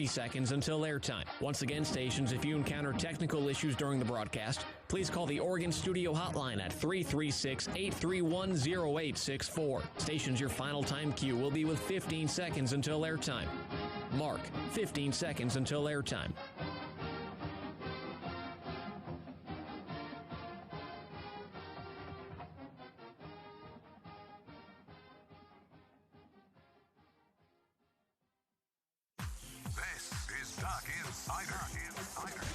seconds until airtime. Once again, stations, if you encounter technical issues during the broadcast, please call the Oregon Studio Hotline at 336-831-0864. Stations, your final time cue will be with 15 seconds until airtime. Mark, 15 seconds until airtime.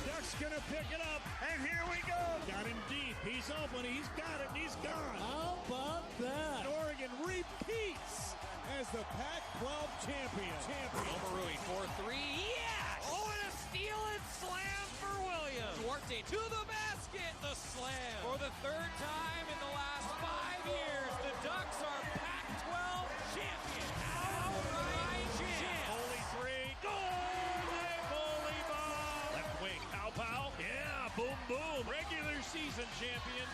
Duck's gonna pick it up, and here we go. Got him deep. He's open. He's got it, and he's gone. How about that? Oregon repeats as the Pac-12 champion. Omarui for three. Yes! Oh, and a steal and slam for Williams. Duarte to the basket. The slam. For the third time in the last 5 years, the Ducks are Pac-12 champions. Outright champs. Holy three. Goal! Pow. Yeah, boom, boom. Regular season champions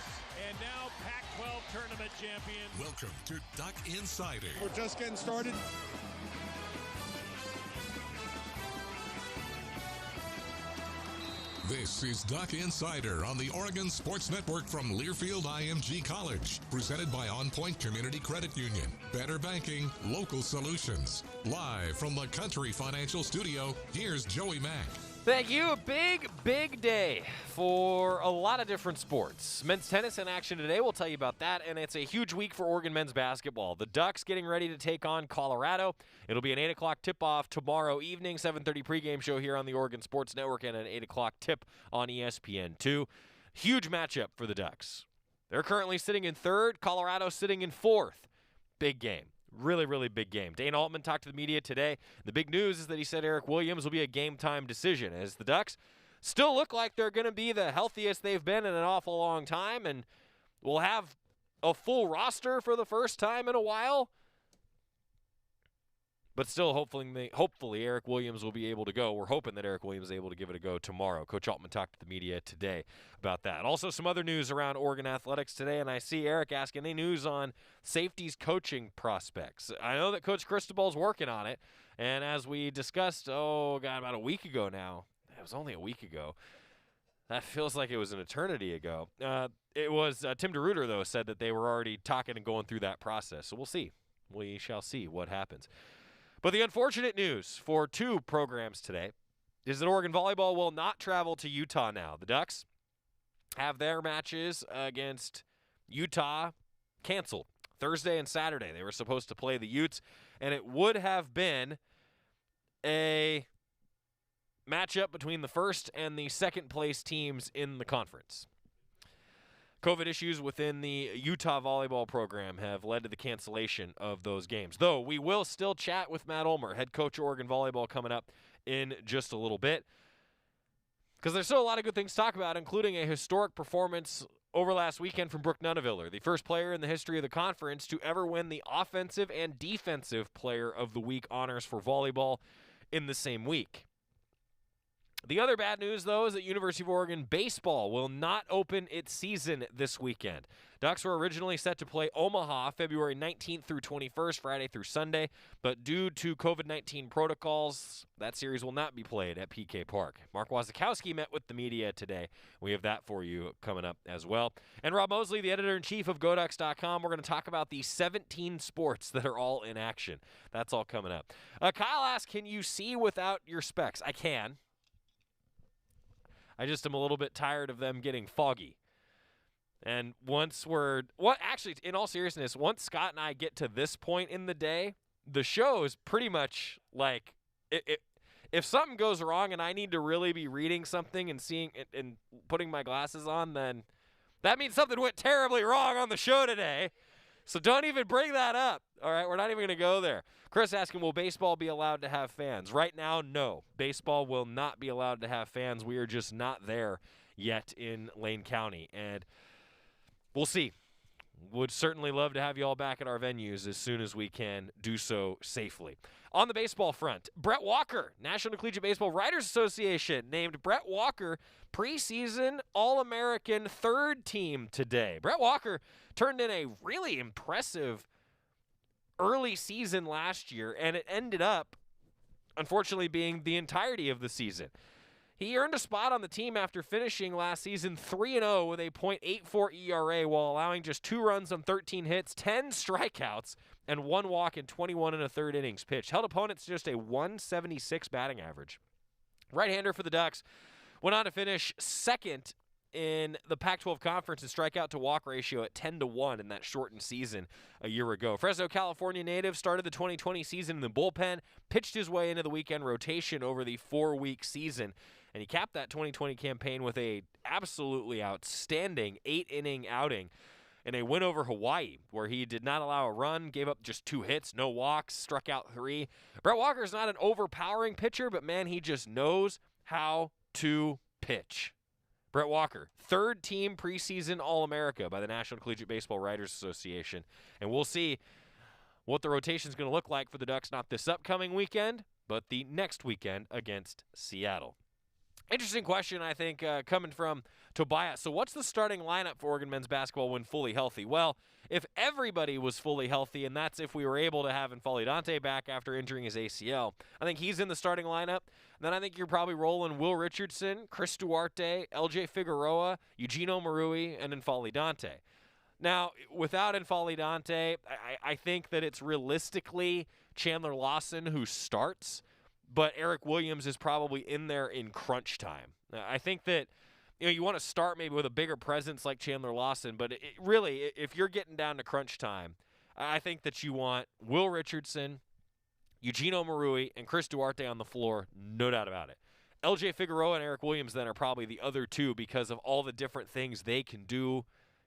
and now Pac-12 tournament champions. Welcome to Duck Insider. We're just getting started. This is Duck Insider on the Oregon Sports Network from Learfield IMG College. Presented by On Point Community Credit Union. Better banking, local solutions. Live from the Country Financial Studio, here's Joey Mack. Thank you. A big day for a lot of different sports. Men's tennis in action today. We'll tell you about that. And it's a huge week for Oregon men's basketball. The Ducks getting ready to take on Colorado. It'll be an 8 o'clock tip-off tomorrow evening, 7:30 pregame show here on the Oregon Sports Network, and an 8 o'clock tip on ESPN2. Huge matchup for the Ducks. They're currently sitting in third. Colorado sitting in fourth. Big game. Really big game. Dane Altman talked to the media today. The big news is that he said Eric Williams will be a game-time decision, as the Ducks still look like they're going to be the healthiest they've been in an awful long time, and will have a full roster for the first time in a while. But still, hopefully Eric Williams will be able to go. We're hoping that Eric Williams is able to give it a go tomorrow. Coach Altman talked to the media today about that. Also, some other news around Oregon athletics today, and I see Eric asking any news on safeties coaching prospects. I know that Coach Cristobal's working on it, and as we discussed, about a week ago now. It was only a week ago. That feels like it was an eternity ago. It was Tim DeRuyter, though, said that they were already talking and going through that process. So we'll see. We shall see what happens. But the unfortunate news for two programs today is that Oregon Volleyball will not travel to Utah now. The Ducks have their matches against Utah canceled Thursday and Saturday. They were supposed to play the Utes, and it would have been a matchup between the first and the second place teams in the conference. COVID issues within the Utah volleyball program have led to the cancellation of those games. Though we will still chat with Matt Ulmer, head coach of Oregon Volleyball, coming up in just a little bit. Because there's still a lot of good things to talk about, including a historic performance over last weekend from Brooke Nuneviller, the first player in the history of the conference to ever win the Offensive and Defensive Player of the Week honors for volleyball in the same week. The other bad news, though, is that University of Oregon baseball will not open its season this weekend. Ducks were originally set to play Omaha February 19th through 21st, Friday through Sunday, but due to COVID-19 protocols, that series will not be played at PK Park. Mark Wasikowski met with the media today. We have that for you coming up as well. And Rob Moseley, the editor-in-chief of GoDucks.com, we're going to talk about the 17 sports that are all in action. That's all coming up. Kyle asked, can you see without your specs? I can. I just am a little bit tired of them getting foggy. And in all seriousness, once Scott and I get to this point in the day, the show is pretty much like, if something goes wrong and I need to really be reading something and seeing it and putting my glasses on, then that means something went terribly wrong on the show today. So don't even bring that up. All right, we're not even going to go there. Chris asking, will baseball be allowed to have fans? Right now, no. Baseball will not be allowed to have fans. We are just not there yet in Lane County. And we'll see. Would certainly love to have you all back at our venues as soon as we can do so safely. On the baseball front, Brett Walker, National Collegiate Baseball Writers Association, named Brett Walker preseason All-American third team today. Brett Walker turned in a really impressive early season last year, and it ended up unfortunately being the entirety of the season. He earned a spot on the team after finishing last season 3-0 with a .84 ERA while allowing just 2 runs on 13 hits, 10 strikeouts, and 1 walk in 21 1/3 innings pitched. Held opponents to just a .176 batting average. Right-hander for the Ducks went on to finish second in the Pac-12 Conference in strikeout to walk ratio at 10-1 in that shortened season a year ago. Fresno, California native started the 2020 season in the bullpen, pitched his way into the weekend rotation over the 4-week season, and he capped that 2020 campaign with a absolutely outstanding 8-inning outing in a win over Hawaii, where he did not allow a run, gave up just 2 hits, no walks, struck out 3. Brett Walker's not an overpowering pitcher, but man, he just knows how to pitch. Brett Walker, 3rd team preseason All-America by the National Collegiate Baseball Writers Association. And we'll see what the rotation is going to look like for the Ducks, not this upcoming weekend, but the next weekend against Seattle. Interesting question, I think, coming from Tobias. So what's the starting lineup for Oregon men's basketball when fully healthy? Well, if everybody was fully healthy, and that's if we were able to have Infalidante back after injuring his ACL, I think he's in the starting lineup. Then I think you're probably rolling Will Richardson, Chris Duarte, LJ Figueroa, Eugenio Marui, and Infalidante. Now, without Infalidante, I think that it's realistically Chandler Lawson who starts, but Eric Williams is probably in there in crunch time. I think that you want to start maybe with a bigger presence like Chandler Lawson, but really, if you're getting down to crunch time, I think that you want Will Richardson, Eugenio Marui, and Chris Duarte on the floor, no doubt about it. LJ Figueroa and Eric Williams then are probably the other two because of all the different things they can do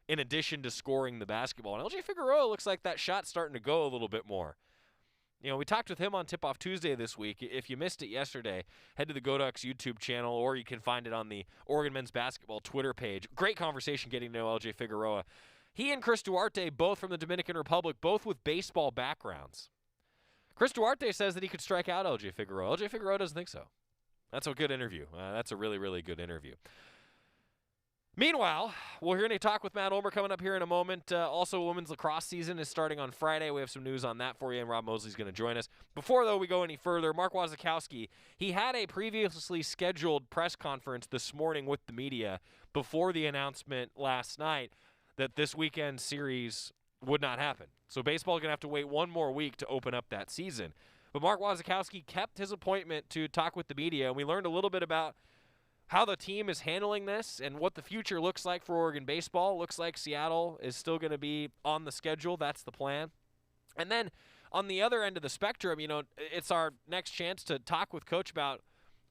in addition to scoring the basketball. And LJ Figueroa looks like that shot's starting to go a little bit more. We talked with him on Tip-Off Tuesday this week. If you missed it yesterday, head to the Go Ducks YouTube channel, or you can find it on the Oregon Men's Basketball Twitter page. Great conversation getting to know LJ Figueroa. He and Chris Duarte, both from the Dominican Republic, both with baseball backgrounds. Chris Duarte says that he could strike out LJ Figueroa. LJ Figueroa doesn't think so. That's a good interview. That's a really, really good interview. Meanwhile, we're going to talk with Matt Ulmer coming up here in a moment. Also, women's lacrosse season is starting on Friday. We have some news on that for you, and Rob Moseley's going to join us. Before, though, we go any further, Mark Wasikowski, he had a previously scheduled press conference this morning with the media before the announcement last night that this weekend series would not happen. So baseball is going to have to wait one more week to open up that season. But Mark Wasikowski kept his appointment to talk with the media, and we learned a little bit about how the team is handling this and what the future looks like for Oregon baseball. Looks like Seattle is still going to be on the schedule. That's the plan. And then on the other end of the spectrum, it's our next chance to talk with Coach about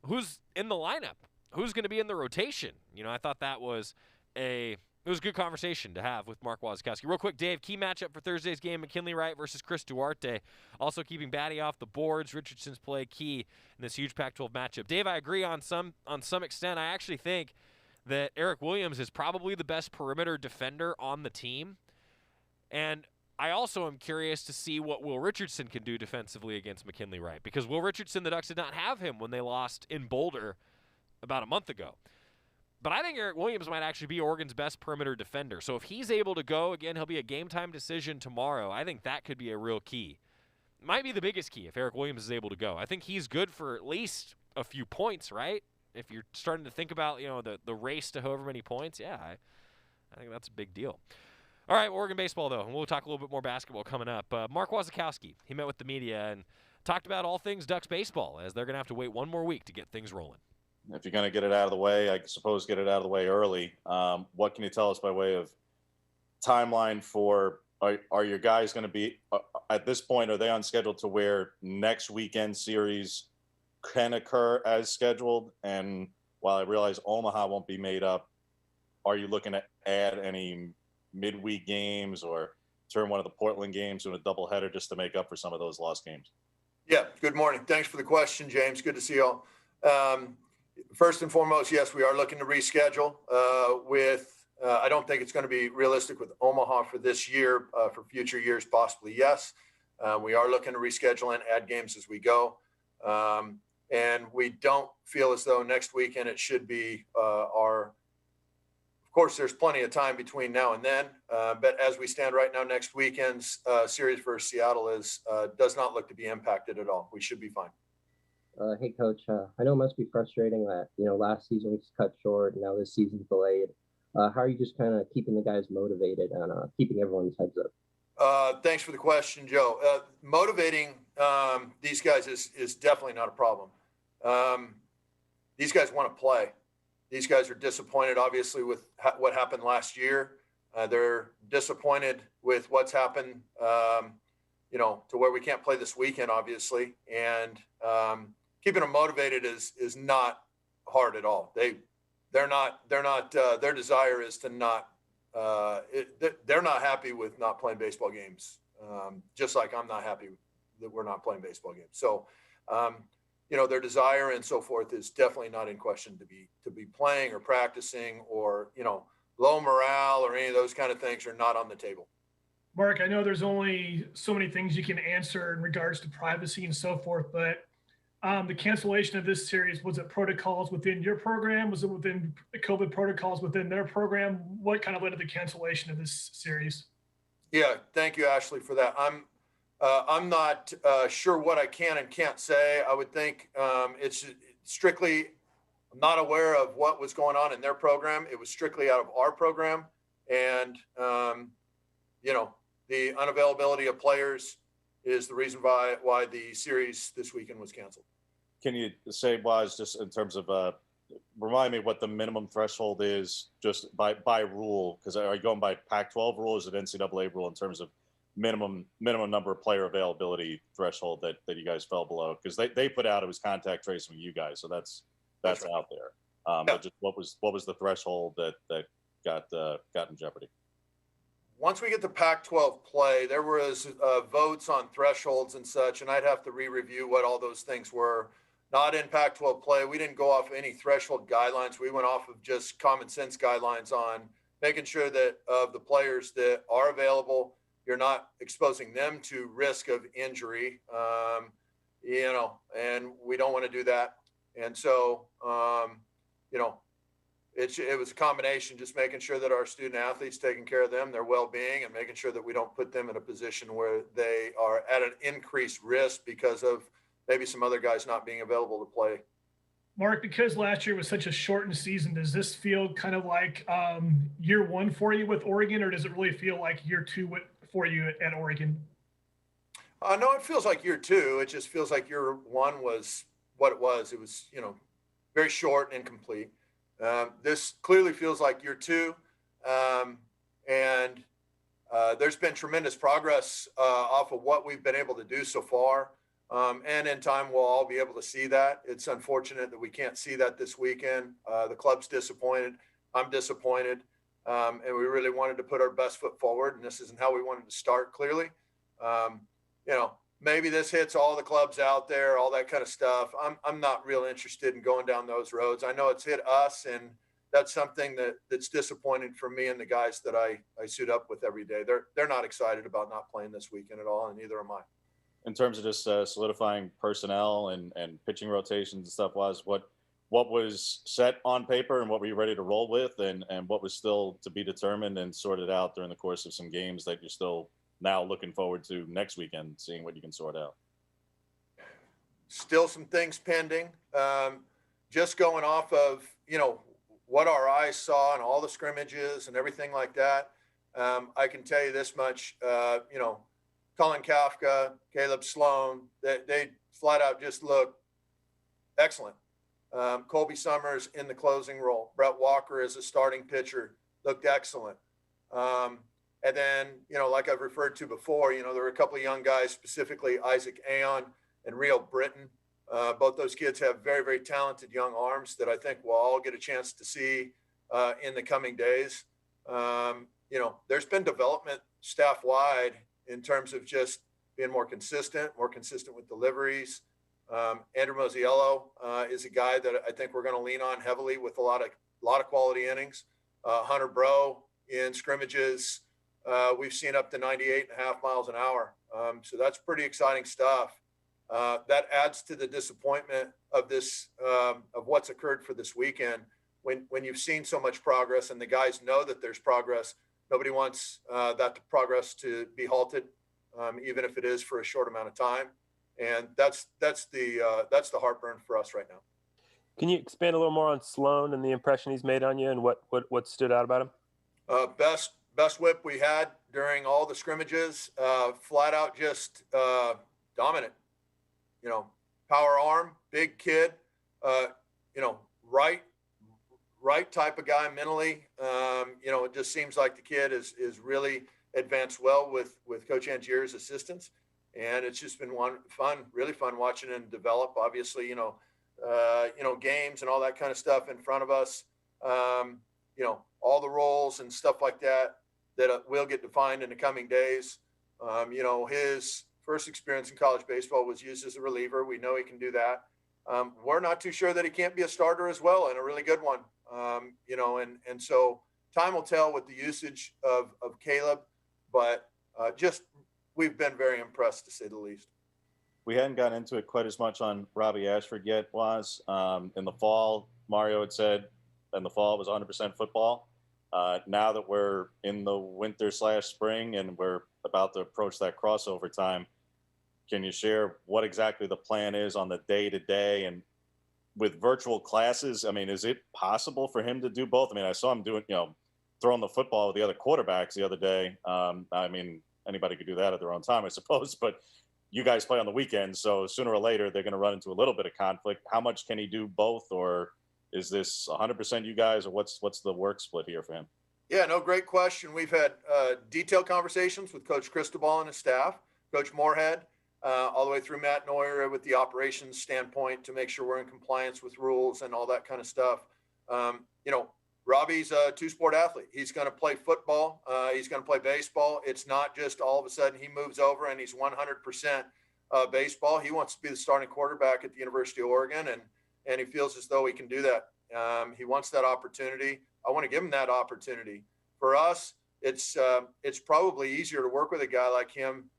who's in the lineup, who's going to be in the rotation. I thought that was a good conversation to have with Mark Wasikowski. Real quick, Dave, key matchup for Thursday's game, McKinley Wright versus Chris Duarte. Also keeping Batty off the boards. Richardson's play key in this huge Pac-12 matchup. Dave, I agree on some extent. I actually think that Eric Williams is probably the best perimeter defender on the team. And I also am curious to see what Will Richardson can do defensively against McKinley Wright, because Will Richardson, the Ducks did not have him when they lost in Boulder about a month ago. But I think Eric Williams might actually be Oregon's best perimeter defender. So if he's able to go, again, he'll be a game-time decision tomorrow. I think that could be a real key. Might be the biggest key if Eric Williams is able to go. I think he's good for at least a few points, right? If you're starting to think about, the race to however many points, yeah, I think that's a big deal. All right, Oregon baseball, though, and we'll talk a little bit more basketball coming up. Mark Wasikowski, he met with the media and talked about all things Ducks baseball, as they're going to have to wait one more week to get things rolling. If you're going to get it out of the way, I suppose get it out of the way early. What can you tell us by way of timeline for are your guys going to be at this point? Are they on schedule to where next weekend series can occur as scheduled? And while I realize Omaha won't be made up, are you looking to add any midweek games or turn one of the Portland games into a doubleheader just to make up for some of those lost games? Yeah. Good morning. Thanks for the question, James. Good to see you all. First and foremost, yes, we are looking to reschedule I don't think it's going to be realistic with Omaha for this year. For future years, possibly, yes. We are looking to reschedule and add games as we go. And we don't feel as though next weekend it should be of course, there's plenty of time between now and then. But as we stand right now, next weekend's series versus Seattle does not look to be impacted at all. We should be fine. Hey, Coach. I know it must be frustrating that, last season was cut short and now this season's delayed. How are you just kind of keeping the guys motivated and keeping everyone's heads up? Thanks for the question, Joe. Motivating these guys is definitely not a problem. These guys want to play. These guys are disappointed, obviously, with what happened last year. They're disappointed with what's happened, to where we can't play this weekend, obviously. And keeping them motivated is not hard at all. They're not. Their desire is to not. They're not happy with not playing baseball games, just like I'm not happy that we're not playing baseball games. So, their desire and so forth is definitely not in question to be playing or practicing or low morale or any of those kind of things are not on the table. Mark, I know there's only so many things you can answer in regards to privacy and so forth, but the cancellation of this series, was it protocols within your program? Was it within the COVID protocols within their program? What kind of led to the cancellation of this series? Yeah, thank you, Ashley, for that. I'm not sure what I can and can't say. I would think it's strictly, I'm not aware of what was going on in their program. It was strictly out of our program. And, the unavailability of players is the reason why the series this weekend was canceled. Can you say, Waz, just in terms of remind me what the minimum threshold is just by rule? Because are you going by Pac-12 rule or is it NCAA rule in terms of minimum number of player availability threshold that you guys fell below? Because they put out it was contact tracing with you guys, so that's right out there. But just what was the threshold that got in jeopardy? Once we get to Pac-12 play, there was votes on thresholds and such, and I'd have to re-review what all those things were. Not in Pac-12 play. We didn't go off any threshold guidelines. We went off of just common sense guidelines on making sure that of the players that are available, you're not exposing them to risk of injury, and we don't want to do that. And so, it was a combination, just making sure that our student athletes, taking care of them, their well-being, and making sure that we don't put them in a position where they are at an increased risk because of maybe some other guys not being available to play. Mark, because last year was such a shortened season, does this feel kind of like year one for you with Oregon, or does it really feel like year two for you at Oregon? No, it feels like year two. It just feels like year one was what it was. It was, very short and incomplete. This clearly feels like year two. And there's been tremendous progress off of what we've been able to do so far. And in time, we'll all be able to see that. It's unfortunate that we can't see that this weekend. The club's disappointed. I'm disappointed. And we really wanted to put our best foot forward, and this isn't how we wanted to start, clearly. Maybe this hits all the clubs out there, all that kind of stuff. I'm not real interested in going down those roads. I know it's hit us, and that's something that's disappointing for me and the guys that I suit up with every day. They're not excited about not playing this weekend at all, and neither am I. In terms of just solidifying personnel and pitching rotations and stuff, what was set on paper and what were you ready to roll with, and what was still to be determined and sorted out during the course of some games that you're still now looking forward to next weekend, seeing what you can sort out? Still some things pending. Just going off of, what our eyes saw and all the scrimmages and everything like that. I can tell you this much, Colin Kafka, Caleb Sloan, they flat out just look excellent. Colby Summers in the closing role. Brett Walker as a starting pitcher looked excellent. And then, like I've referred to before, there were a couple of young guys, specifically Isaac Aon and Rio Britton. Both those kids have very, very talented young arms that I think we'll all get a chance to see in the coming days. There's been development staff-wide in terms of just being more consistent with deliveries. Andrew Mosiello is a guy that I think we're going to lean on heavily with a lot of quality innings. Hunter Bro in scrimmages, we've seen up to 98.5 miles an hour. So that's pretty exciting stuff. That adds to the disappointment of this, of what's occurred for this weekend. When you've seen so much progress and the guys know that there's progress, nobody wants that progress to be halted, even if it is for a short amount of time. And that's the heartburn for us right now. Can you expand a little more on Sloan and the impression he's made on you, and what stood out about him? Best whip we had during all the scrimmages. Flat out just dominant. Power arm, big kid. Right type of guy mentally. It just seems like the kid is really advanced well with Coach Angier's assistance, and it's just been really fun watching him develop. Obviously, games and all that kind of stuff in front of us. All the roles and stuff like that will get defined in the coming days. His first experience in college baseball was used as a reliever. We know he can do that. We're not too sure that he can't be a starter as well, and a really good one. And so time will tell with the usage of Caleb, but we've been very impressed, to say the least. We hadn't gotten into it quite as much on Robbie Ashford yet, in the fall, Mario had said in the fall it was 100% football. Now that we're in the winter/spring and we're about to approach that crossover time, can you share what exactly the plan is on the day-to-day? And with virtual classes, is it possible for him to do both? I saw him doing, throwing the football with the other quarterbacks the other day. Anybody could do that at their own time, I suppose, but you guys play on the weekends, so sooner or later they're going to run into a little bit of conflict. How much can he do both, or is this 100% you guys, or what's the work split here for him? Yeah, no, great question. We've had detailed conversations with Coach Cristobal and his staff, Coach Moorhead, all the way through Matt Ulmer with the operations standpoint to make sure we're in compliance with rules and all that kind of stuff. Robbie's a two-sport athlete. He's going to play football. He's going to play baseball. It's not just all of a sudden he moves over and he's 100% baseball. He wants to be the starting quarterback at the University of Oregon, and he feels as though he can do that. He wants that opportunity. I want to give him that opportunity. For us, it's probably easier to work with a guy like him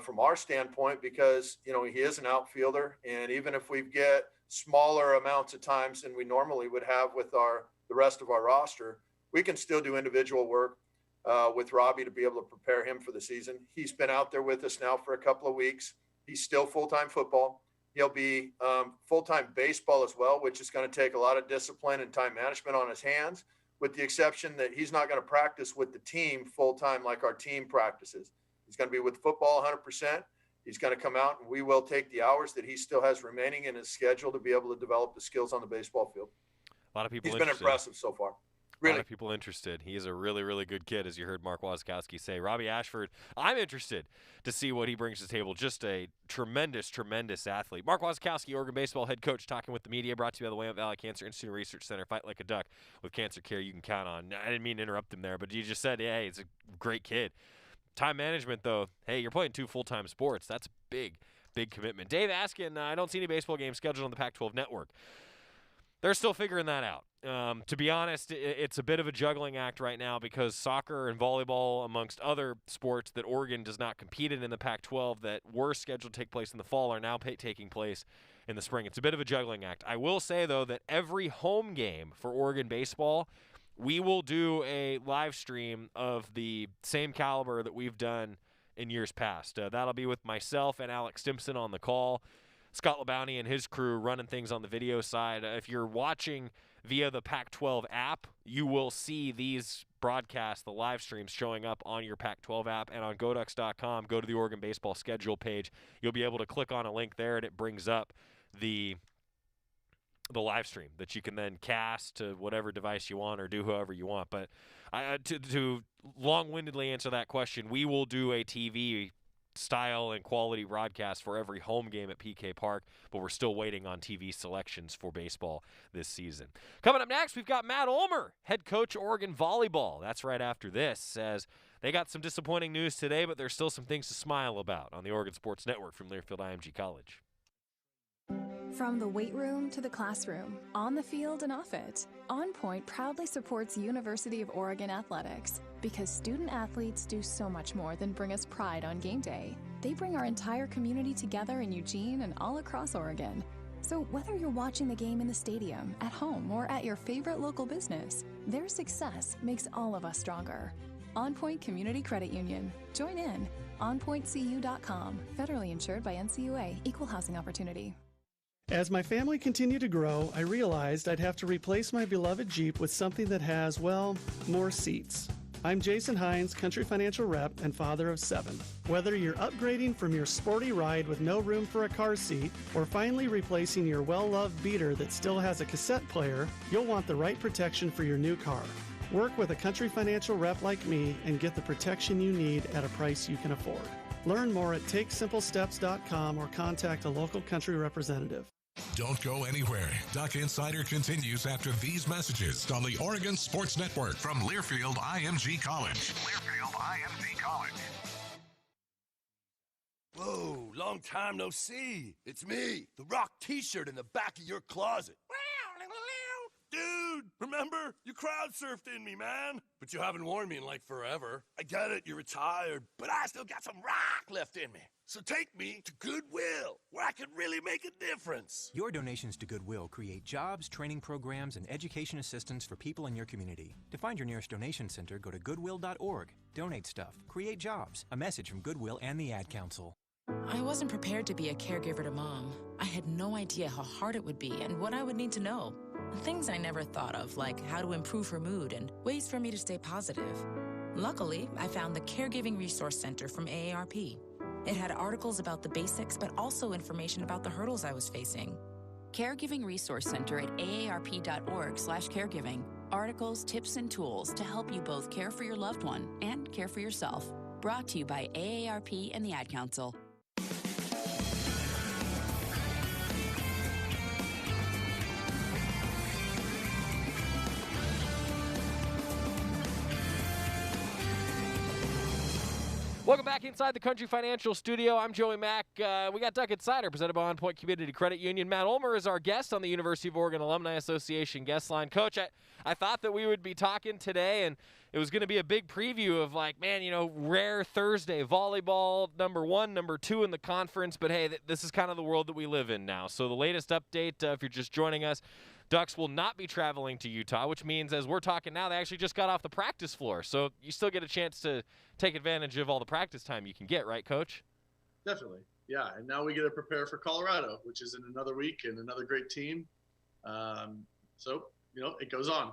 from our standpoint because, he is an outfielder. And even if we get smaller amounts of times than we normally would have with the rest of our roster, we can still do individual work with Robbie to be able to prepare him for the season. He's been out there with us now for a couple of weeks. He's still full-time football. He'll be full-time baseball as well, which is going to take a lot of discipline and time management on his hands, with the exception that he's not going to practice with the team full-time like our team practices. He's going to be with football 100%. He's going to come out, and we will take the hours that he still has remaining in his schedule to be able to develop the skills on the baseball field. A lot of people. He's been impressive so far. Really. A lot of people interested. He is a really, really good kid, as you heard Mark Wasikowski say. Robbie Ashford, I'm interested to see what he brings to the table. Just a tremendous, tremendous athlete. Mark Wasikowski, Oregon baseball head coach, talking with the media, brought to you by the Willamette Valley Cancer Institute Research Center. Fight like a duck with cancer care you can count on. I didn't mean to interrupt him there, but you just said, hey, he's a great kid. Time management, though, hey, you're playing 2 full-time sports. That's a big, big commitment. Dave Askin, I don't see any baseball games scheduled on the Pac-12 network. They're still figuring that out. To be honest, it's a bit of a juggling act right now because soccer and volleyball, amongst other sports that Oregon does not compete in the Pac-12 that were scheduled to take place in the fall, are now taking place in the spring. It's a bit of a juggling act. I will say, though, that every home game for Oregon baseball, we will do a live stream of the same caliber that we've done in years past. That'll be with myself and Alex Stimpson on the call. Scott LeBounty and his crew running things on the video side. If you're watching via the Pac-12 app, you will see these broadcasts, the live streams, showing up on your Pac-12 app and on Goducks.com. Go to the Oregon baseball schedule page. You'll be able to click on a link there, and it brings up the live stream that you can then cast to whatever device you want or do however you want. But to long-windedly answer that question, we will do a TV style and quality broadcast for every home game at PK Park, but we're still waiting on TV selections for baseball this season. Coming up next, we've got Matt Ulmer, head coach Oregon Volleyball. That's right after this, as they got some disappointing news today, but there's still some things to smile about on the Oregon Sports Network from Learfield IMG College. From the weight room to the classroom, on the field and off it, On Point proudly supports University of Oregon athletics because student athletes do so much more than bring us pride on game day. They bring our entire community together in Eugene and all across Oregon. So whether you're watching the game in the stadium, at home, or at your favorite local business, their success makes all of us stronger. On Point Community Credit Union. Join in. OnPointCU.com. Federally insured by NCUA. Equal housing opportunity. As my family continued to grow, I realized I'd have to replace my beloved Jeep with something that has, well, more seats. I'm Jason Hines, Country Financial Rep and father of 7. Whether you're upgrading from your sporty ride with no room for a car seat or finally replacing your well-loved beater that still has a cassette player, you'll want the right protection for your new car. Work with a Country Financial Rep like me and get the protection you need at a price you can afford. Learn more at TakeSimpleSteps.com or contact a local Country representative. Don't go anywhere. Duck Insider continues after these messages on the Oregon Sports Network from Learfield IMG College. Learfield IMG College. Whoa, long time no see. It's me, the Rock t-shirt in the back of your closet. Dude, remember? You crowd surfed in me, man. But you haven't worn me in like forever. I get it, you're retired, but I still got some rock left in me. So take me to Goodwill, where I can really make a difference. Your donations to Goodwill create jobs, training programs, and education assistance for people in your community. To find your nearest donation center, go to goodwill.org. Donate stuff, create jobs. A message from Goodwill and the Ad Council. I wasn't prepared to be a caregiver to Mom. I had no idea how hard it would be and what I would need to know. Things I never thought of, like how to improve her mood and ways for me to stay positive. Luckily, I found the Caregiving Resource Center from AARP. It had articles about the basics, but also information about the hurdles I was facing. Caregiving Resource Center at aarp.org/caregiving. Articles, tips, and tools to help you both care for your loved one and care for yourself. Brought to you by AARP and the Ad Council. Welcome back inside the Country Financial Studio. I'm Joey Mack. We got Duck Insider presented by On Point Community Credit Union. Matt Ulmer is our guest on the University of Oregon Alumni Association guest line. Coach, I thought that we would be talking today, and it was going to be a big preview of, like, man, you know, rare Thursday, volleyball, number 1, number 2 in the conference. But, hey, this is kind of the world that we live in now. So the latest update, if you're just joining us, Ducks will not be traveling to Utah, which means as we're talking now, they actually just got off the practice floor. So you still get a chance to take advantage of all the practice time you can get, right, Coach? Definitely, yeah. And now we get to prepare for Colorado, which is in another week and another great team. So, you know, it goes on.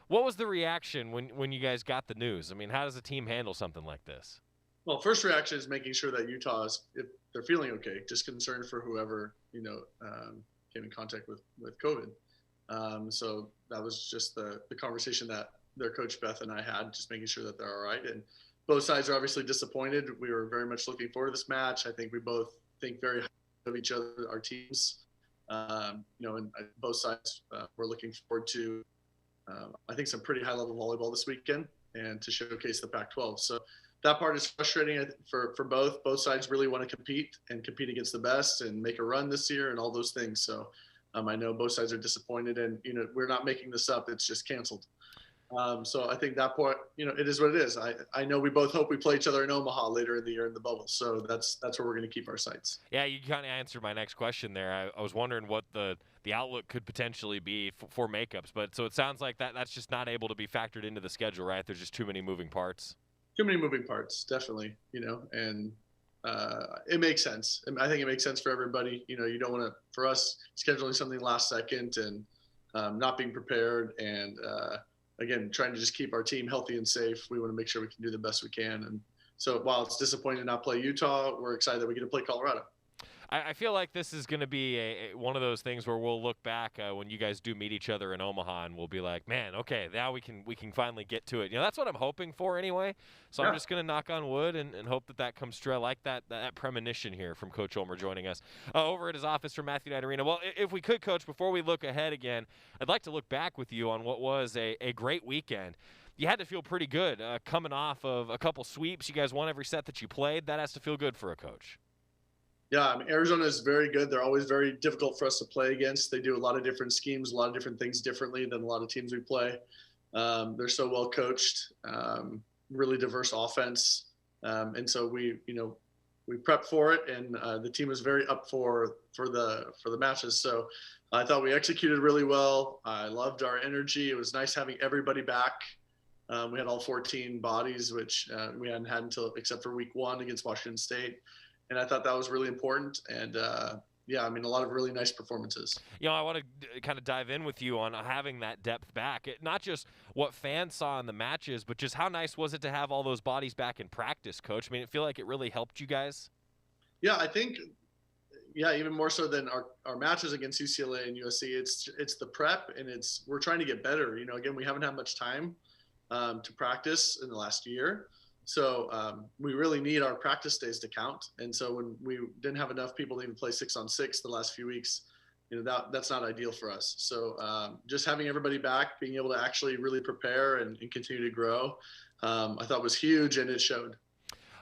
What was the reaction when you guys got the news? I mean, how does a team handle something like this? Well, first reaction is making sure that Utah is, if they're feeling okay, just concerned for whoever, you know, came in contact with COVID. So that was just the conversation that their coach Beth and I had, just making sure that they're all right. And both sides are obviously disappointed. We were very much looking forward to this match. I think we both think very highly of each other, our teams. You know, and both sides were looking forward to, I think, some pretty high-level volleyball this weekend and to showcase the Pac-12. So that part is frustrating for both. Both sides really want to compete against the best and make a run this year and all those things. So I know both sides are disappointed, and, you know, we're not making this up. It's just canceled. So I think that part, you know, it is what it is. I know we both hope we play each other in Omaha later in the year in the bubble. So that's where we're going to keep our sights. Yeah, you kind of answered my next question there. I was wondering what the outlook could potentially be for makeups. But so it sounds like that's just not able to be factored into the schedule, right? There's just too many moving parts. Too many moving parts, definitely, you know, and it makes sense. I think it makes sense for everybody. You know, you don't want to, for us, scheduling something last second and not being prepared and, again, trying to just keep our team healthy and safe. We want to make sure we can do the best we can. And so while it's disappointing to not play Utah, we're excited that we get to play Colorado. I feel like this is going to be one of those things where we'll look back when you guys do meet each other in Omaha, and we'll be like, man, okay, now we can finally get to it. You know, that's what I'm hoping for anyway. So yeah. I'm just going to knock on wood and hope that comes true. I like that premonition here from Coach Ulmer joining us over at his office from Matthew Knight Arena. Well, if we could, Coach, before we look ahead again, I'd like to look back with you on what was a great weekend. You had to feel pretty good coming off of a couple sweeps. You guys won every set that you played. That has to feel good for a coach. Yeah, I mean, Arizona is very good. They're always very difficult for us to play against. They do a lot of different schemes, a lot of different things differently than a lot of teams we play. They're so well coached, really diverse offense. And so we prepped for it, and the team was very up for the matches. So I thought we executed really well. I loved our energy. It was nice having everybody back. We had all 14 bodies, which we hadn't had except for week 1 against Washington State. And I thought that was really important. And yeah, I mean, a lot of really nice performances. You know, I want to kind of dive in with you on having that depth back. Not just what fans saw in the matches, but just how nice was it to have all those bodies back in practice, Coach? I mean, it feel like it really helped you guys? Yeah, I think, yeah, even more so than our matches against UCLA and USC. It's the prep, and we're trying to get better. You know, again, we haven't had much time to practice in the last year. So we really need our practice days to count. And so when we didn't have enough people to even play 6-on-6 the last few weeks, you know, that's not ideal for us. So just having everybody back, being able to actually really prepare and continue to grow, I thought was huge, and it showed.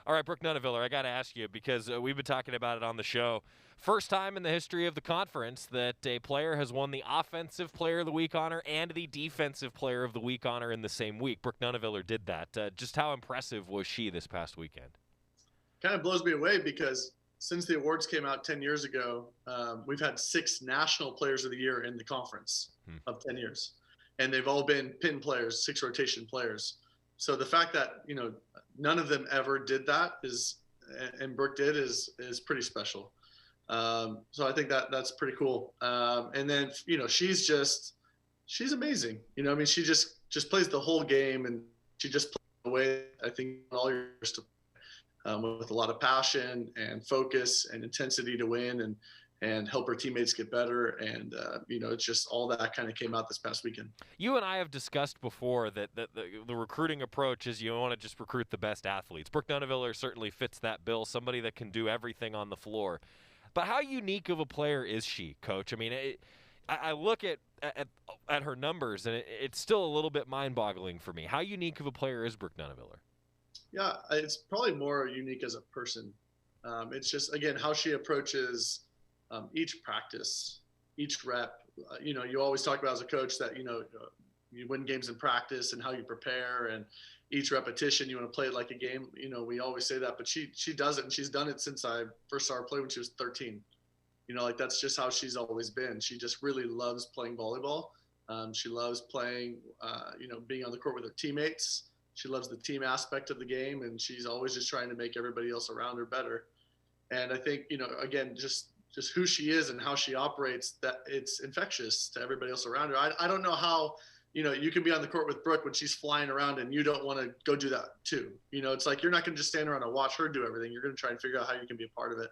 All right, Brooke Nuneviller, I got to ask you, because we've been talking about it on the show. First time in the history of the conference that a player has won the Offensive Player of the Week honor and the Defensive Player of the Week honor in the same week. Brooke Nuneviller did that. Just how impressive was she this past weekend? Kind of blows me away, because since the awards came out 10 years ago, we've had 6 National Players of the Year in the conference of 10 years. And they've all been pin players, 6 rotation players. So the fact that, you know, none of them ever did that and Brooke did is pretty special. So I think that's pretty cool. And then, you know, she's amazing. You know, I mean, she just plays the whole game, and she just plays away, I think, all years with a lot of passion and focus and intensity to win and help her teammates get better. And, you know, it's just all that kind of came out this past weekend. You and I have discussed before that the recruiting approach is you want to just recruit the best athletes. Brooke Nuneviller certainly fits that bill, somebody that can do everything on the floor. But how unique of a player is she, Coach? I mean, I look at her numbers, and it's still a little bit mind-boggling for me. How unique of a player is Brooke Nuneviller? Yeah, it's probably more unique as a person. It's just, again, how she approaches each practice, each rep. You know, you always talk about as a coach that, you know, you win games in practice and how you prepare, and each repetition, you want to play it like a game. You know, we always say that, but she does it, and she's done it since I first saw her play when she was 13. You know, like, that's just how she's always been. She just really loves playing volleyball. She loves playing, you know, being on the court with her teammates. She loves the team aspect of the game, and she's always just trying to make everybody else around her better. And I think, you know, again, just who she is and how she operates, that it's infectious to everybody else around her. I don't know how, you know, you can be on the court with Brooke when she's flying around and you don't want to go do that too. You know, it's like, you're not going to just stand around and watch her do everything. You're going to try and figure out how you can be a part of it.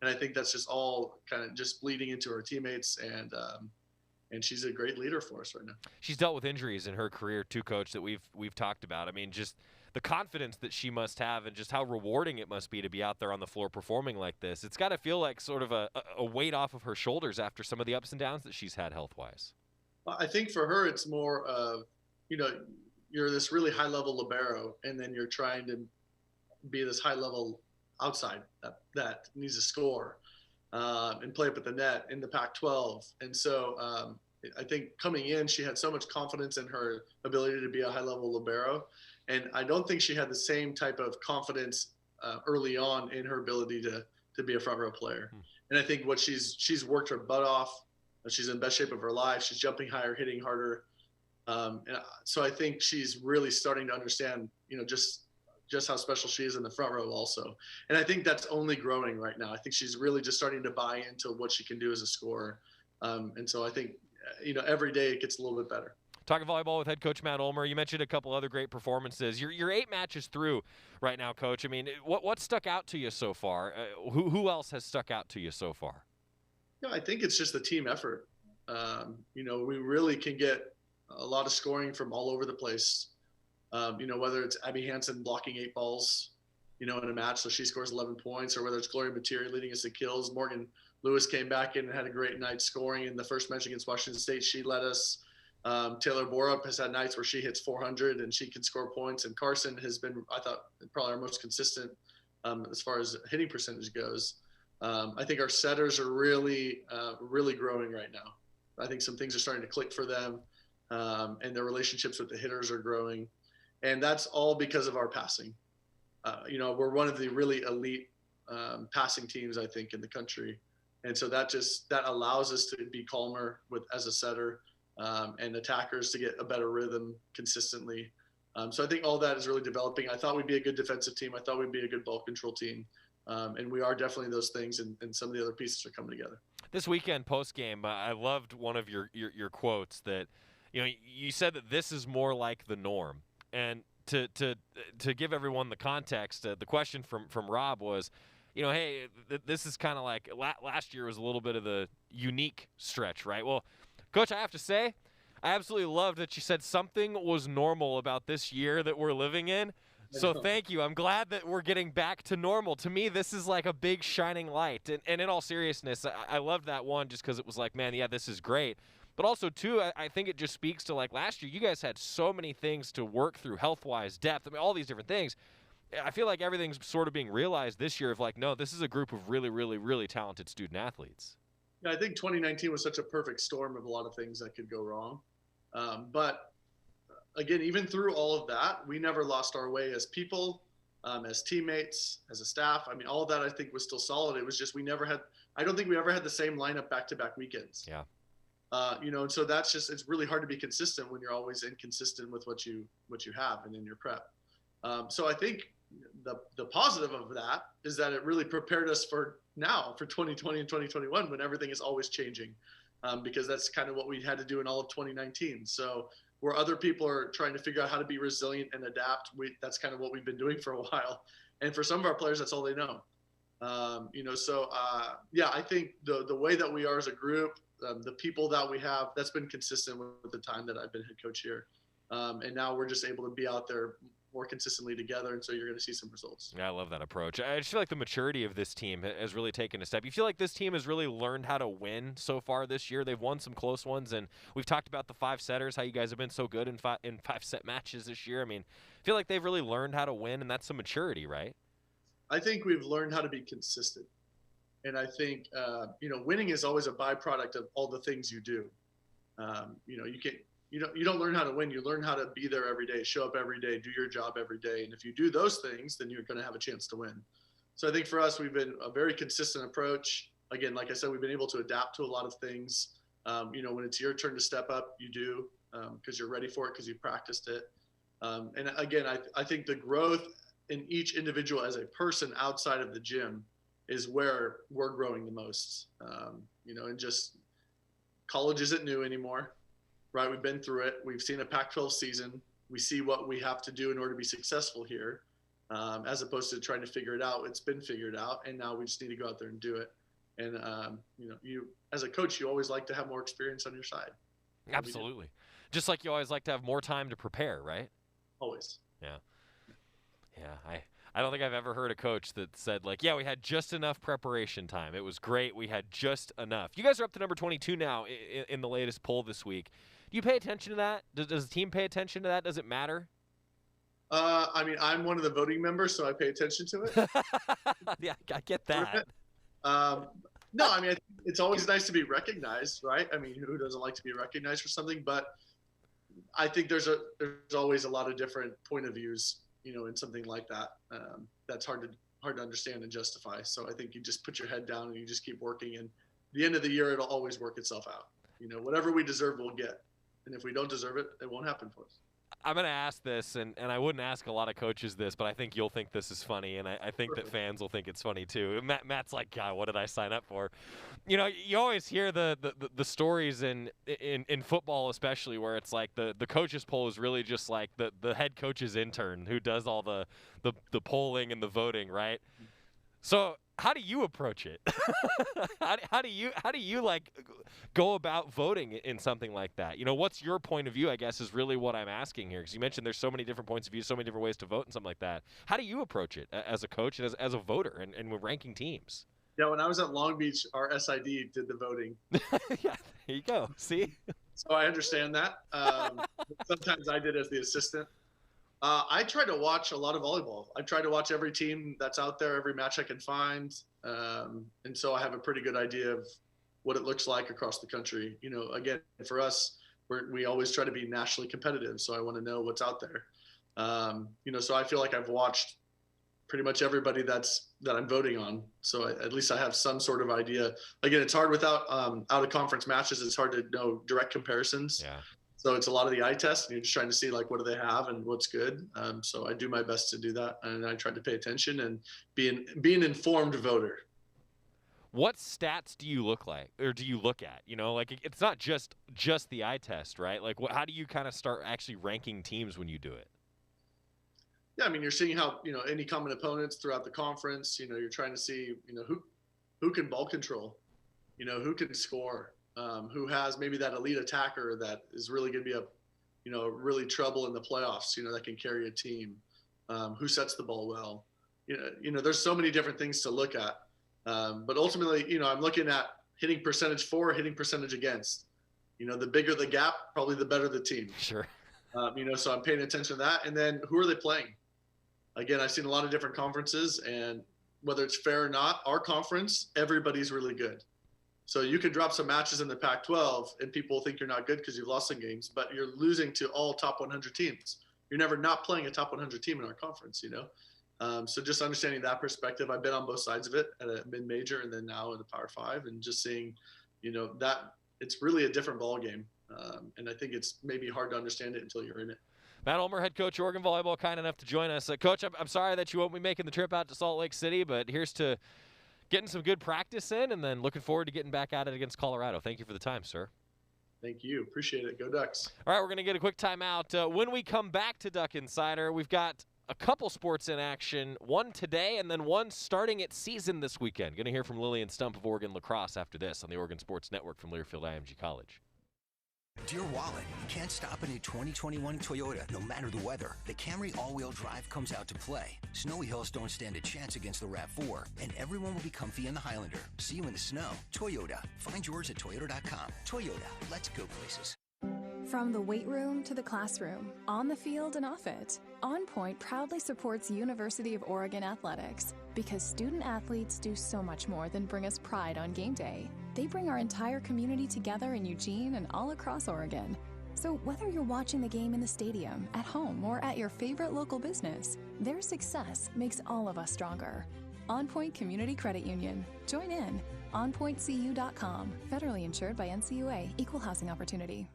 And I think that's just all kind of just bleeding into her teammates, and she's a great leader for us right now. She's dealt with injuries in her career too, Coach, that we've talked about. I mean, just the confidence that she must have, and just how rewarding it must be to be out there on the floor performing like this. It's got to feel like sort of a weight off of her shoulders after some of the ups and downs that she's had health-wise. I think for her, it's more of, you know, you're this really high-level libero, and then you're trying to be this high-level outside that needs to score and play up at the net in the Pac-12. And so I think coming in, she had so much confidence in her ability to be a high-level libero. And I don't think she had the same type of confidence early on in her ability to be a front-row player. And I think what she's worked her butt off. She's in best shape of her life. She's jumping higher, hitting harder. And so I think she's really starting to understand, you know, just how special she is in the front row also. And I think that's only growing right now. I think she's really just starting to buy into what she can do as a scorer. And so I think, you know, every day it gets a little bit better. Talking volleyball with head coach Matt Ulmer. You mentioned a couple other great performances. You're 8 matches through right now, Coach. I mean, what stuck out to you so far? Who else has stuck out to you so far? Yeah, I think it's just the team effort. You know, we really can get a lot of scoring from all over the place. You know, whether it's Abby Hansen blocking 8 balls, you know, in a match, so she scores 11 points, or whether it's Gloria Materi leading us to kills. Morgan Lewis came back in and had a great night scoring in the first match against Washington State. She led us. Taylor Borup has had nights where she hits 400 and she can score points. And Carson has been, I thought, probably our most consistent as far as hitting percentage goes. I think our setters are really growing right now. I think some things are starting to click for them, and their relationships with the hitters are growing. And that's all because of our passing. You know, we're one of the really elite passing teams, I think, in the country. And so that allows us to be calmer as a setter, and attackers to get a better rhythm consistently. So I think all that is really developing. I thought we'd be a good defensive team. I thought we'd be a good ball control team. And we are definitely those things, and some of the other pieces are coming together. This weekend post-game, I loved one of your quotes that, you said that this is more like the norm. And to give everyone the context, the question from Rob was, hey, this is kind of like last year was a little bit of the unique stretch, right? Well, Coach, I have to say, I absolutely loved that you said something was normal about this year that we're living in. So thank you. I'm glad that we're getting back to normal. To me, this is like a big shining light. And in all seriousness, I loved that one just because it was like, man, yeah, this is great. But also, too, I think it just speaks to, like, last year, you guys had so many things to work through, health-wise, depth, I mean, all these different things. I feel like everything's sort of being realized this year of, like, no, this is a group of really, really, really talented student athletes. Yeah, I think 2019 was such a perfect storm of a lot of things that could go wrong. But again, even through all of that, we never lost our way as people, as teammates, as a staff. I mean, all of that I think was still solid. It was just I don't think we ever had the same lineup back-to-back weekends. Yeah. And so that's just, it's really hard to be consistent when you're always inconsistent with what you have and in your prep. So I think the positive of that is that it really prepared us for 2020 and 2021 when everything is always changing, because that's kind of what we had to do in all of 2019. So where other people are trying to figure out how to be resilient and adapt, that's kind of what we've been doing for a while. And for some of our players, that's all they know. I think the way that we are as a group, the people that we have, that's been consistent with the time that I've been head coach here. And now we're just able to be out there more consistently together, and so you're going to see some results. Yeah, I love that approach. I just feel like the maturity of this team has really taken a step. You feel like this team has really learned how to win so far this year? They've won some close ones, and we've talked about the 5-setters, how you guys have been so good in 5-set matches this year. I mean, I feel like they've really learned how to win, and that's some maturity, right? I think we've learned how to be consistent. And I think, winning is always a byproduct of all the things you do. You don't learn how to win. You learn how to be there every day, show up every day, do your job every day. And if you do those things, then you're going to have a chance to win. So I think for us, we've been a very consistent approach. Again, like I said, we've been able to adapt to a lot of things. When it's your turn to step up, you do, because you're ready for it, because you practiced it. And again, I think the growth in each individual as a person outside of the gym is where we're growing the most. And just college isn't new anymore, right? We've been through it. We've seen a Pac-12 season. We see what we have to do in order to be successful here, as opposed to trying to figure it out. It's been figured out, and now we just need to go out there and do it. And, you as a coach, you always like to have more experience on your side. Absolutely. Just like you always like to have more time to prepare, right? Always. Yeah. Yeah, I don't think I've ever heard a coach that said, like, yeah, we had just enough preparation time. It was great. We had just enough. You guys are up to number 22 now in the latest poll this week. Do you pay attention to that? Does the team pay attention to that? Does it matter? I'm one of the voting members, so I pay attention to it. Yeah, I get that. No, I mean, it's always nice to be recognized, right? I mean, who doesn't like to be recognized for something? But I think there's always a lot of different point of views, in something like that. That's hard to understand and justify. So I think you just put your head down and you just keep working. And at the end of the year, it'll always work itself out. Whatever we deserve, we'll get. And if we don't deserve it, it won't happen for us. I'm going to ask this, and I wouldn't ask a lot of coaches this, but I think you'll think this is funny, and I think that fans will think it's funny too. Matt's like, God, what did I sign up for? You always hear the stories in football especially where it's like the coaches poll is really just like the head coach's intern who does all the polling and the voting, right? So how do you approach it? how do you like go about voting in something like that? What's your point of view, I guess, is really what I'm asking here. Because you mentioned there's so many different points of view, so many different ways to vote and something like that. How do you approach it as a coach and as a voter and with ranking teams? Yeah, when I was at Long Beach, our SID did the voting. Yeah, there you go. See? So I understand that. Sometimes I did as the assistant. I try to watch a lot of volleyball. I try to watch every team that's out there, every match I can find. And so I have a pretty good idea of what it looks like across the country. Again, for us, we always try to be nationally competitive. So I want to know what's out there. So I feel like I've watched pretty much everybody that I'm voting on. So at least I have some sort of idea. Again, it's hard without out of conference matches. It's hard to know direct comparisons. Yeah. So it's a lot of the eye test, and you're just trying to see like what do they have and what's good. So I do my best to do that, and I try to pay attention and be an informed voter. What stats do you look at? You know, like it's not just the eye test, right? Like, how do you kind of start actually ranking teams when you do it? Yeah, I mean, you're seeing how, you know, any common opponents throughout the conference. You know, you're trying to see, you know, who can ball control, you know, who can score, who has maybe that elite attacker that is really going to be really trouble in the playoffs. You know, that can carry a team, who sets the ball well. You know, there's so many different things to look at. But ultimately, you know, I'm looking at hitting percentage for, hitting percentage against. You know, the bigger the gap, probably the better the team. Sure. You know, so I'm paying attention to that. And then who are they playing? Again, I've seen a lot of different conferences, and whether it's fair or not, our conference, everybody's really good. So you could drop some matches in the Pac-12 and people think you're not good because you've lost some games, but you're losing to all top 100 teams. You're never not playing a top 100 team in our conference, you know? So just understanding that perspective, I've been on both sides of it at a mid-major and then now in the Power 5, and just seeing, you know, that it's really a different ball game. And I think it's maybe hard to understand it until you're in it. Matt Ulmer, head coach, Oregon Volleyball, kind enough to join us. Coach, I'm sorry that you won't be making the trip out to Salt Lake City, but here's to getting some good practice in and then looking forward to getting back at it against Colorado. Thank you for the time, sir. Thank you. Appreciate it. Go Ducks. All right, we're going to get a quick timeout. When we come back to Duck Insider, we've got a couple sports in action, one today and then one starting its season this weekend. Going to hear from Lillian Stump of Oregon Lacrosse after this on the Oregon Sports Network from Learfield IMG College. Dear Wallet, you can't stop a new 2021 Toyota no matter the weather. The Camry all-wheel drive comes out to play. Snowy hills don't stand a chance against the RAV4, and everyone will be comfy in the Highlander. See you in the snow. Toyota. Find yours at toyota.com. Toyota. Let's go places. From the weight room to the classroom, on the field and off it, On Point proudly supports University of Oregon athletics because student athletes do so much more than bring us pride on game day. They bring our entire community together in Eugene and all across Oregon. So whether you're watching the game in the stadium, at home, or at your favorite local business, their success makes all of us stronger. On Point Community Credit Union. Join in. OnPointCU.com. Federally insured by NCUA. Equal housing opportunity.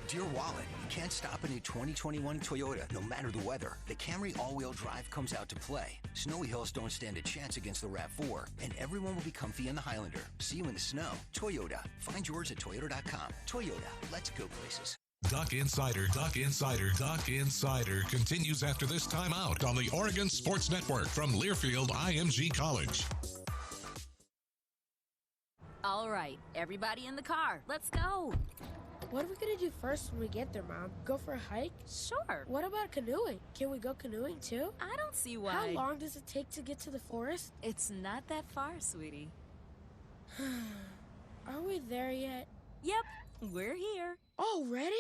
Dear Wallet, you can't stop a new 2021 Toyota no matter the weather. The Camry all-wheel drive comes out to play. Snowy hills don't stand a chance against the RAV4, and everyone will be comfy in the Highlander. See you in the snow. Toyota. Find yours at toyota.com. Toyota. Let's go places. Duck Insider continues after this timeout on the Oregon Sports Network from Learfield IMG College. All right, everybody in the car. Let's go. What are we gonna do first when we get there, Mom? Go for a hike? Sure. What about canoeing? Can we go canoeing too? I don't see why. How long does it take to get to the forest? It's not that far, sweetie. Are we there yet? Yep, we're here. Already?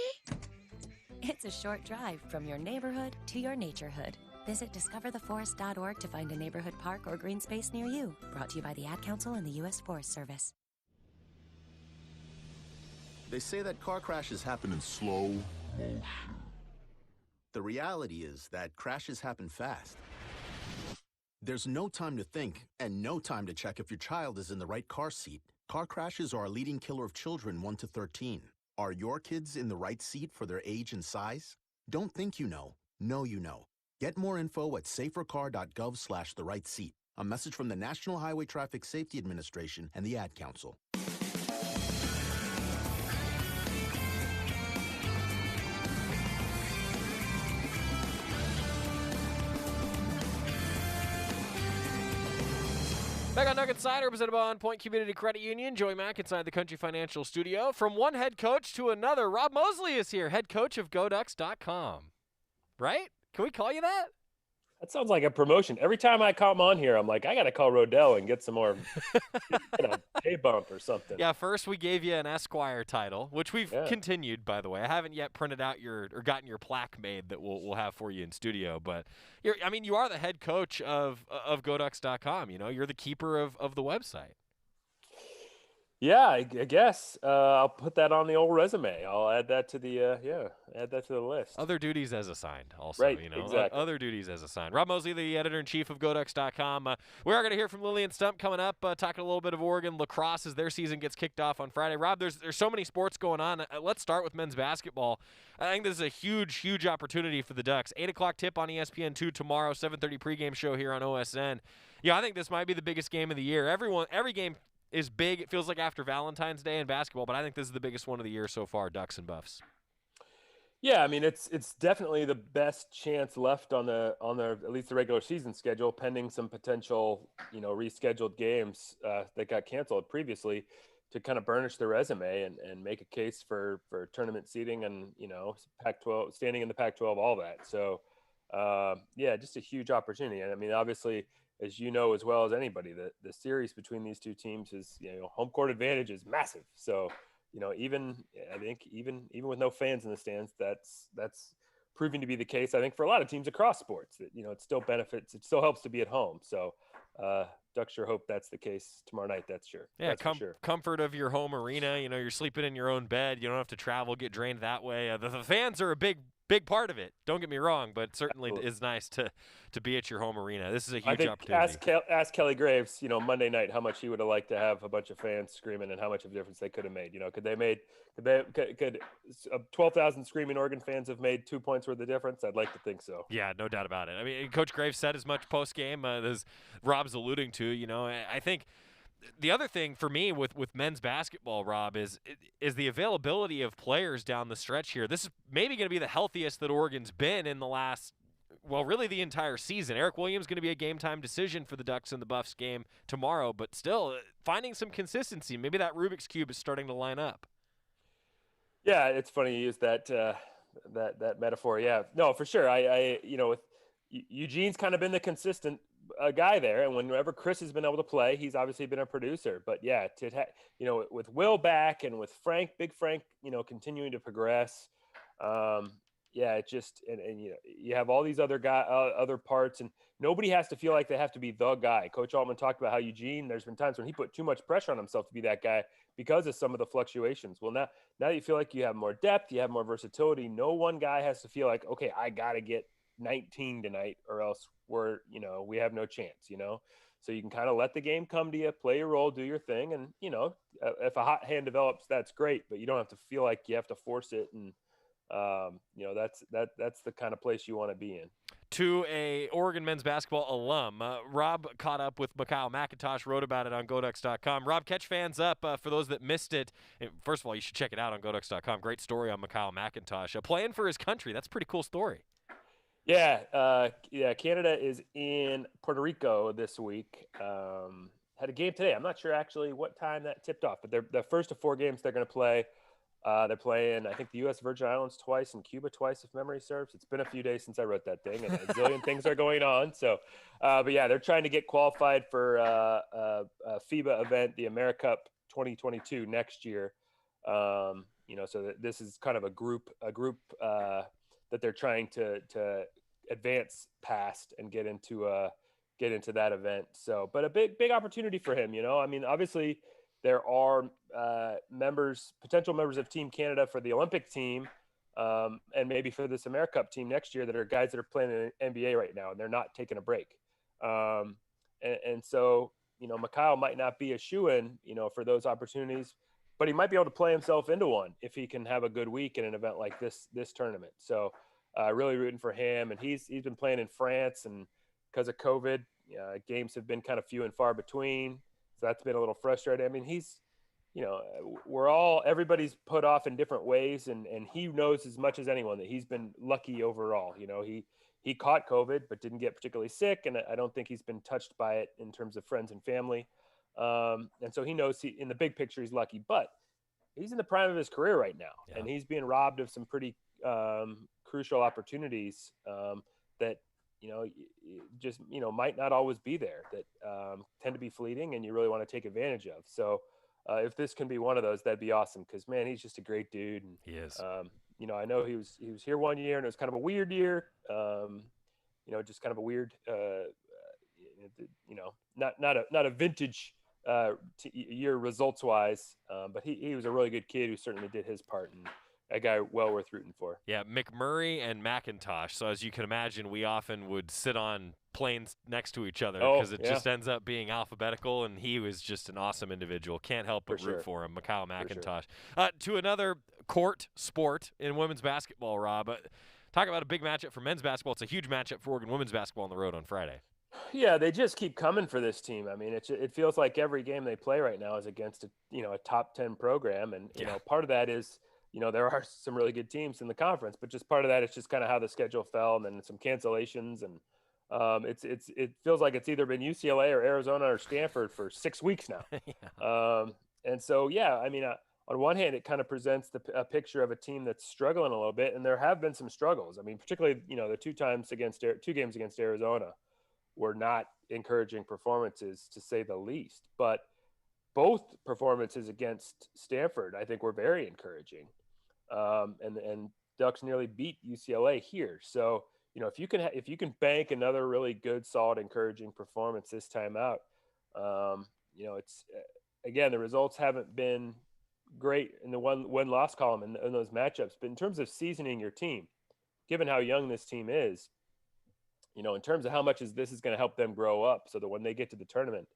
It's a short drive from your neighborhood to your naturehood. Visit discovertheforest.org to find a neighborhood park or green space near you. Brought to you by the Ad Council and the U.S. Forest Service. They say that car crashes happen in slow motion. The reality is that crashes happen fast. There's no time to think and no time to check if your child is in the right car seat. Car crashes are a leading killer of children 1 to 13. Are your kids in the right seat for their age and size? Don't think you know. Know you know. Get more info at safercar.gov/the-right-seat. A message from the National Highway Traffic Safety Administration and the Ad Council. Back on Duck Insider, presented by On Point Community Credit Union. Joey Mack inside the Country Financial Studio. From one head coach to another, Rob Moseley is here, head coach of GoDucks.com. Right? Can we call you that? That sounds like a promotion. Every time I come on here, I'm like, I got to call Rodell and get some more pay bump or something. Yeah, first we gave you an Esquire title, which we've continued, by the way. I haven't yet printed out gotten your plaque made that we'll have for you in studio. But you are the head coach of GoDucks.com. You know, you're the keeper of the website. Yeah, I guess I'll put that on the old resume. I'll add that to the add that to the list. Other duties as assigned, also. Right, Exactly. Other duties as assigned. Rob Moseley, the editor-in-chief of GoDucks.com. We are going to hear from Lillian Stump coming up, talking a little bit of Oregon lacrosse as their season gets kicked off on Friday. Rob, there's so many sports going on. Let's start with men's basketball. I think this is a huge opportunity for the Ducks. 8 o'clock tip on ESPN2 tomorrow, 7:30 pregame show here on OSN. Yeah, I think this might be the biggest game of the year. Every game is big. It feels like after Valentine's Day in basketball, but I think this is the biggest one of the year so far, Ducks and Buffs. Yeah, I mean it's definitely the best chance left on their at least the regular season schedule, pending some potential rescheduled games that got canceled previously, to kind of burnish their resume and make a case for tournament seeding and Pac-12 standing in the Pac-12, all that. So yeah, just a huge opportunity. And I mean, obviously, as you know as well as anybody, the series between these two teams is home court advantage is massive. So even with no fans in the stands, that's proving to be the case. I think for a lot of teams across sports that it still benefits, it still helps to be at home. So Ducks sure hope that's the case tomorrow night. That's sure. Yeah, that's for sure. Comfort of your home arena. You're sleeping in your own bed. You don't have to travel, get drained that way. The fans are a big part of it. Don't get me wrong, but certainly is nice to be at your home arena. This is a huge opportunity. Ask Kelly Graves, Monday night, how much he would have liked to have a bunch of fans screaming and how much of a difference they could have made. Could 12,000 screaming Oregon fans have made 2 points worth of difference? I'd like to think so. Yeah, no doubt about it. I mean, Coach Graves said as much post game as Rob's alluding to. I think the other thing for me with men's basketball, Rob, is the availability of players down the stretch here. This is maybe going to be the healthiest that Oregon's been in the last, really the entire season. Eric Williams going to be a game-time decision for the Ducks in the Buffs game tomorrow, but still finding some consistency. Maybe that Rubik's Cube is starting to line up. Yeah, it's funny you use that metaphor. Yeah, no, for sure. With Eugene's kind of been the consistent guy there, and whenever Chris has been able to play, he's obviously been a producer. But yeah, with Will back and with Big Frank, continuing to progress, yeah, it just and you have all these other other parts, and nobody has to feel like they have to be the guy. Coach Altman talked about how Eugene, there's been times when he put too much pressure on himself to be that guy because of some of the fluctuations. Well, now that you feel like you have more depth, you have more versatility, no one guy has to feel like, okay, I got to get 19 tonight or else we have no chance, so you can kind of let the game come to you, play your role, do your thing. And, if a hot hand develops, that's great, but you don't have to feel like you have to force it. And, that's the kind of place you want to be in. To a Oregon men's basketball alum, Rob caught up with Mikhail McIntosh, wrote about it on GoDucks.com. Rob, catch fans up for those that missed it. First of all, you should check it out on GoDucks.com. Great story on Mikhail McIntosh. Playing for his country. That's a pretty cool story. Yeah, Canada is in Puerto Rico this week. Had a game today. I'm not sure actually what time that tipped off, but they're the first of 4 games they're going to play. They're playing, I think, the U.S. Virgin Islands twice and Cuba twice, if memory serves. It's been a few days since I wrote that thing, and a zillion things are going on. So, but yeah, they're trying to get qualified for a FIBA event, the AmeriCup 2022 next year. So this is kind of a group that they're trying to advance past and get into that event. So, but a big opportunity for him. I mean, obviously there are potential members of Team Canada for the Olympic team, and maybe for this AmeriCup team next year that are guys that are playing in the NBA right now, and they're not taking a break. And so, Mikhail might not be a shoo-in, for those opportunities, but he might be able to play himself into one if he can have a good week in an event like this tournament. So really rooting for him. And he's been playing in France, and because of COVID, games have been kind of few and far between. So that's been a little frustrating. I mean, everybody's put off in different ways, and he knows as much as anyone that he's been lucky overall. He caught COVID, but didn't get particularly sick. And I don't think he's been touched by it in terms of friends and family. And so he knows in the big picture, he's lucky, but he's in the prime of his career right now. Yeah. And he's being robbed of some pretty crucial opportunities that, might not always be there, that tend to be fleeting and you really want to take advantage of. So if this can be one of those, that'd be awesome. Cause man, he's just a great dude. And, he is, I know he was here one year and it was kind of a weird year. Just kind of a weird, not a vintage year results-wise, but he was a really good kid who certainly did his part, and a guy well worth rooting for. Yeah, McMurray and McIntosh. So as you can imagine, we often would sit on planes next to each other because it just ends up being alphabetical, and he was just an awesome individual. Can't help but root for him, Mikhail McIntosh. To another court sport in women's basketball, Rob. Talk about a big matchup for men's basketball. It's a huge matchup for Oregon women's basketball on the road on Friday. Yeah, they just keep coming for this team. I mean, it feels like every game they play right now is against a top 10 program, and you know, part of that is, there are some really good teams in the conference, but just part of that is just kind of how the schedule fell, and then some cancellations, and it feels like it's either been UCLA or Arizona or Stanford for 6 weeks now. And so, I mean, on one hand, it kind of presents a picture of a team that's struggling a little bit, and there have been some struggles. I mean, particularly, the two games against Arizona were not encouraging performances, to say the least. But both performances against Stanford, I think, were very encouraging. And Ducks nearly beat UCLA here. So, if you can bank another really good, solid, encouraging performance this time out, it's again, the results haven't been great in the win-loss column in those matchups. But in terms of seasoning your team, given how young this team is, in terms of how much this is going to help them grow up so that when they get to the tournament,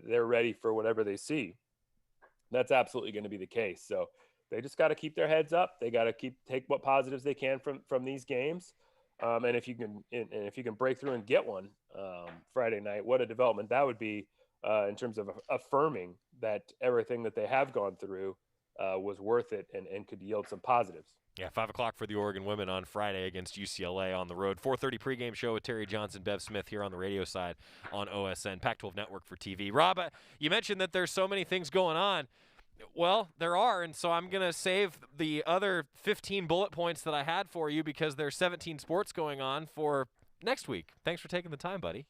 they're ready for whatever they see. That's absolutely going to be the case. So they just got to keep their heads up. They got to take what positives they can from these games. And if you can break through and get one Friday night, what a development that would be in terms of affirming that everything that they have gone through was worth it and could yield some positives. Yeah, 5 o'clock for the Oregon women on Friday against UCLA on the road. 4:30 pregame show with Terry Johnson, Bev Smith here on the radio side on OSN, Pac-12 Network for TV. Rob, you mentioned that there's so many things going on. Well, there are, and so I'm going to save the other 15 bullet points that I had for you because there's 17 sports going on for next week. Thanks for taking the time, buddy.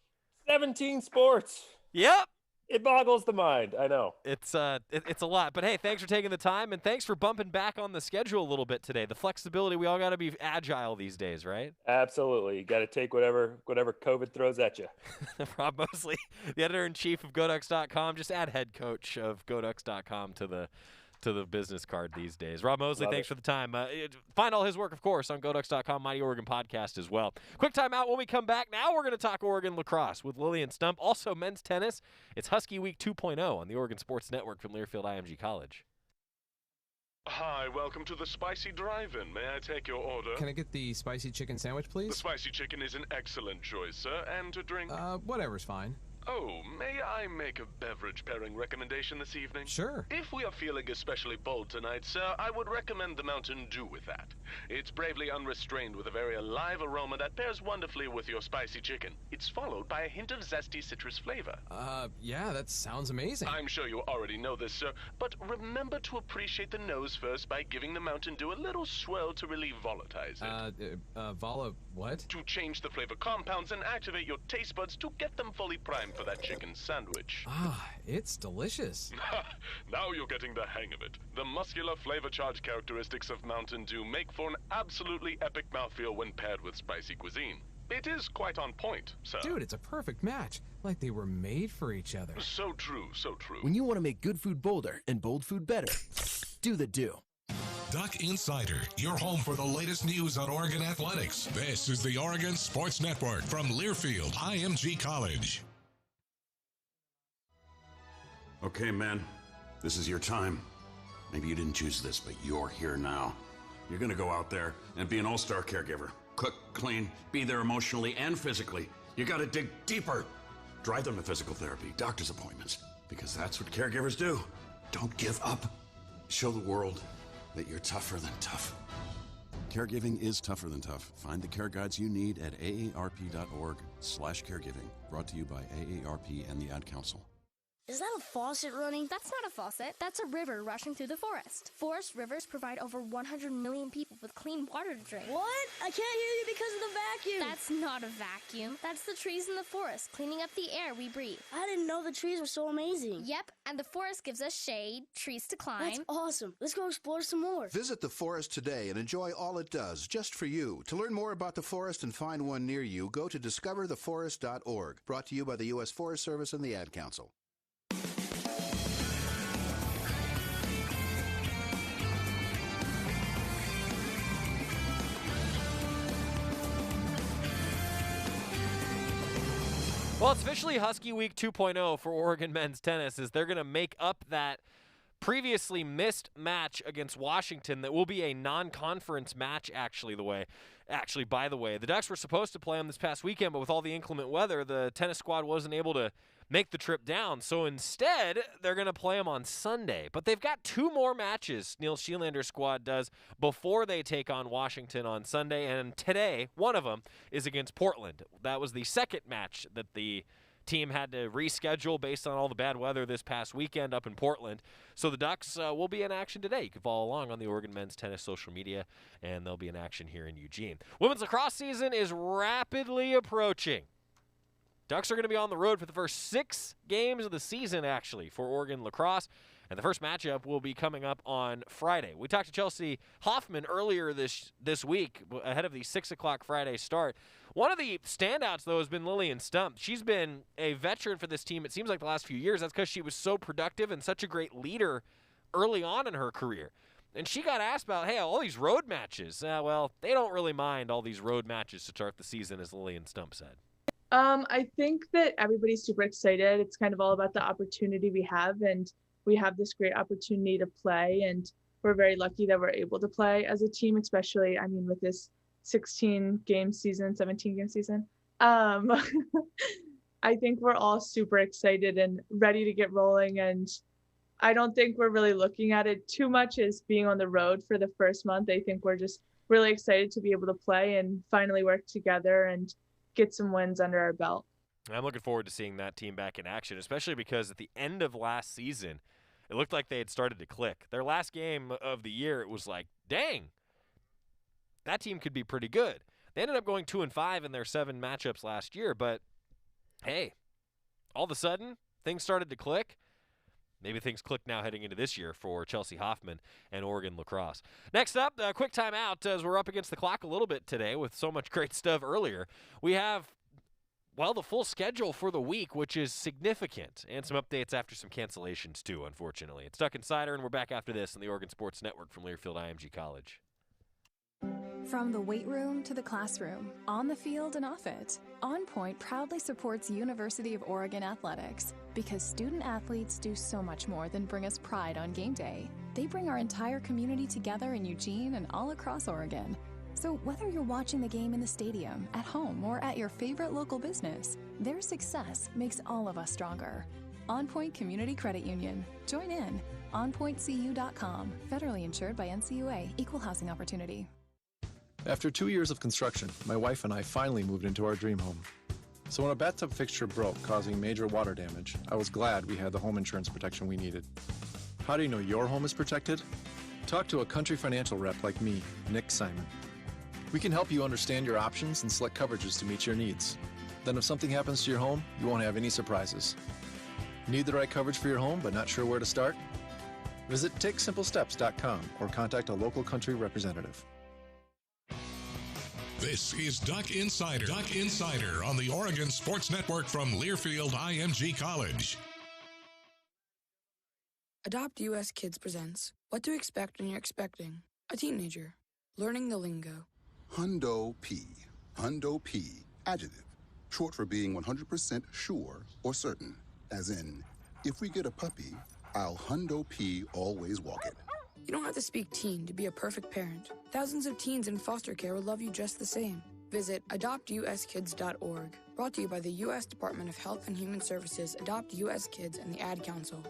17 sports. Yep. It boggles the mind. I know. It's a lot. But, hey, thanks for taking the time, and thanks for bumping back on the schedule a little bit today. The flexibility, we all got to be agile these days, right? Absolutely. You got to take whatever COVID throws at you. Rob Moseley, the editor-in-chief of GoDucks.com. Just add head coach of GoDucks.com to the business card these days. Rob Moseley, thanks for the time. Find all his work, of course, on GoDucks.com, Mighty Oregon Podcast as well. Quick time out when we come back. Now we're going to talk Oregon lacrosse with Lillian Stump. Also men's tennis. It's Husky Week 2.0 on the Oregon Sports Network from Learfield IMG College. Hi, welcome to the Spicy Drive-In. May I take your order? Can I get the spicy chicken sandwich, please? The spicy chicken is an excellent choice, sir. And to drink? Whatever's fine. Oh, may I make a beverage pairing recommendation this evening? Sure. If we are feeling especially bold tonight, sir, I would recommend the Mountain Dew with that. It's bravely unrestrained with a very alive aroma that pairs wonderfully with your spicy chicken. It's followed by a hint of zesty citrus flavor. Yeah, that sounds amazing. I'm sure you already know this, sir, but remember to appreciate the nose first by giving the Mountain Dew a little swirl to really volatilize it. What? To change the flavor compounds and activate your taste buds to get them fully primed for that chicken sandwich. It's delicious. Now you're getting the hang of it. The muscular flavor charge characteristics of Mountain Dew make for an absolutely epic mouthfeel when paired with spicy cuisine. It is quite on point, sir. Dude, it's a perfect match. Like they were made for each other. So true, so true. When you want to make good food bolder and bold food better, do the Dew. Duck Insider, your home for the latest news on Oregon athletics. This is the Oregon Sports Network from Learfield IMG College. Okay, man, this is your time. Maybe you didn't choose this, but you're here now. You're gonna go out there and be an all-star caregiver. Cook, clean, be there emotionally and physically. You gotta dig deeper. Drive them to physical therapy, doctor's appointments, because that's what caregivers do. Don't give up. Show the world that you're tougher than tough. Caregiving is tougher than tough. Find the care guides you need at aarp.org/caregiving. Brought to you by AARP and the Ad Council. Is that a faucet running? That's not a faucet. That's a river rushing through the forest. Forest rivers provide over 100 million people with clean water to drink. What? I can't hear you because of the vacuum. That's not a vacuum. That's the trees in the forest cleaning up the air we breathe. I didn't know the trees were so amazing. Yep, and the forest gives us shade, trees to climb. That's awesome. Let's go explore some more. Visit the forest today and enjoy all it does, just for you. To learn more about the forest and find one near you, go to discovertheforest.org. Brought to you by the U.S. Forest Service and the Ad Council. Well, it's officially Husky Week 2.0 for Oregon men's tennis, as they're going to make up that previously missed match against Washington that will be a non-conference match, by the way. The Ducks were supposed to play them this past weekend, but with all the inclement weather, the tennis squad wasn't able to make the trip down. So instead, they're going to play them on Sunday. But they've got 2 more matches, Neil Sheelander's squad does, before they take on Washington on Sunday. And today, one of them is against Portland. That was the second match that the team had to reschedule based on all the bad weather this past weekend up in Portland. So the Ducks will be in action today. You can follow along on the Oregon men's tennis social media, and they'll be in action here in Eugene. Women's lacrosse season is rapidly approaching. Ducks are going to be on the road for the first 6 games of the season, actually, for Oregon lacrosse. And the first matchup will be coming up on Friday. We talked to Chelsea Hoffman earlier this week ahead of the 6 o'clock Friday start. One of the standouts, though, has been Lillian Stump. She's been a veteran for this team, it seems like, the last few years. That's because she was so productive and such a great leader early on in her career. And she got asked about, hey, all these road matches. Well, they don't really mind all these road matches to start the season, as Lillian Stump said. I think that everybody's super excited. It's kind of all about the opportunity we have, and we have this great opportunity to play, and we're very lucky that we're able to play as a team, especially, with this 17-game season, 17-game season. I think we're all super excited and ready to get rolling, and I don't think we're really looking at it too much as being on the road for the first month. I think we're just really excited to be able to play and finally work together and get some wins under our belt. I'm looking forward to seeing that team back in action, especially because at the end of last season, it looked like they had started to click. Their last game of the year, it was like, dang, that team could be pretty good. They ended up going 2-5 in their 7 matchups last year, but hey, all of a sudden, things started to click. Maybe things click now heading into this year for Chelsea Hoffman and Oregon lacrosse. Next up, a quick timeout as we're up against the clock a little bit today with so much great stuff earlier. We have, the full schedule for the week, which is significant, and some updates after some cancellations too, unfortunately. It's Duck Insider, and we're back after this on the Oregon Sports Network from Learfield IMG College. From the weight room to the classroom, on the field and off it, On Point proudly supports University of Oregon athletics because student athletes do so much more than bring us pride on game day. They bring our entire community together in Eugene and all across Oregon. So whether you're watching the game in the stadium, at home, or at your favorite local business, their success makes all of us stronger. On Point Community Credit Union. Join in. OnPointCU.com. Federally insured by NCUA. Equal housing opportunity. After 2 years of construction, my wife and I finally moved into our dream home. So when a bathtub fixture broke, causing major water damage, I was glad we had the home insurance protection we needed. How do you know your home is protected? Talk to a Country Financial rep like me, Nick Simon. We can help you understand your options and select coverages to meet your needs. Then if something happens to your home, you won't have any surprises. Need the right coverage for your home but not sure where to start? Visit TakeSimpleSteps.com or contact a local Country representative. This is Duck Insider. Duck Insider on the Oregon Sports Network from Learfield IMG College. Adopt US Kids presents What to Expect When You're Expecting a Teenager. Learning the lingo. Hundo P. Hundo P. Adjective. Short for being 100% sure or certain. As in, if we get a puppy, I'll Hundo P always walk it. You don't have to speak teen to be a perfect parent. Thousands of teens in foster care will love you just the same. Visit adoptuskids.org. Brought to you by the U.S. Department of Health and Human Services, Adopt U.S. Kids, and the Ad Council.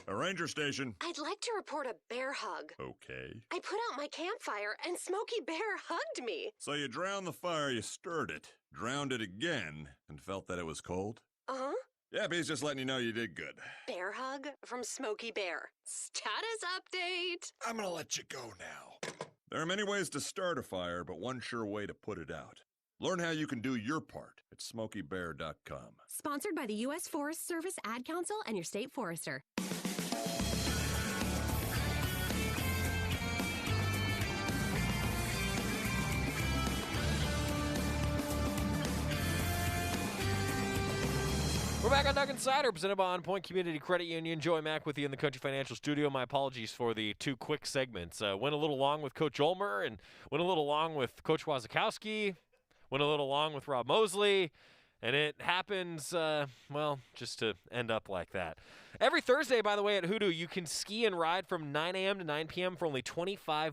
A ranger station. I'd like to report a bear hug. Okay. I put out my campfire and Smokey Bear hugged me. So you drowned the fire, you stirred it, drowned it again, and felt that it was cold? Uh-huh. Yep, he's just letting you know you did good. Bear hug from Smokey Bear. Status update. I'm gonna let you go now. There are many ways to start a fire, but one sure way to put it out. Learn how you can do your part at SmokeyBear.com. Sponsored by the U.S. Forest Service, Ad Council, and your state forester. We're back on Duck Insider, presented by On Point Community Credit Union. Joey Mack with you in the Country Financial Studio. My apologies for the 2 quick segments. Went a little long with Coach Ulmer and went a little long with Coach Wasikowski. Went a little long with Rob Moseley. And it happens, just to end up like that. Every Thursday, by the way, at Hoodoo, you can ski and ride from 9 a.m. to 9 p.m. for only $25.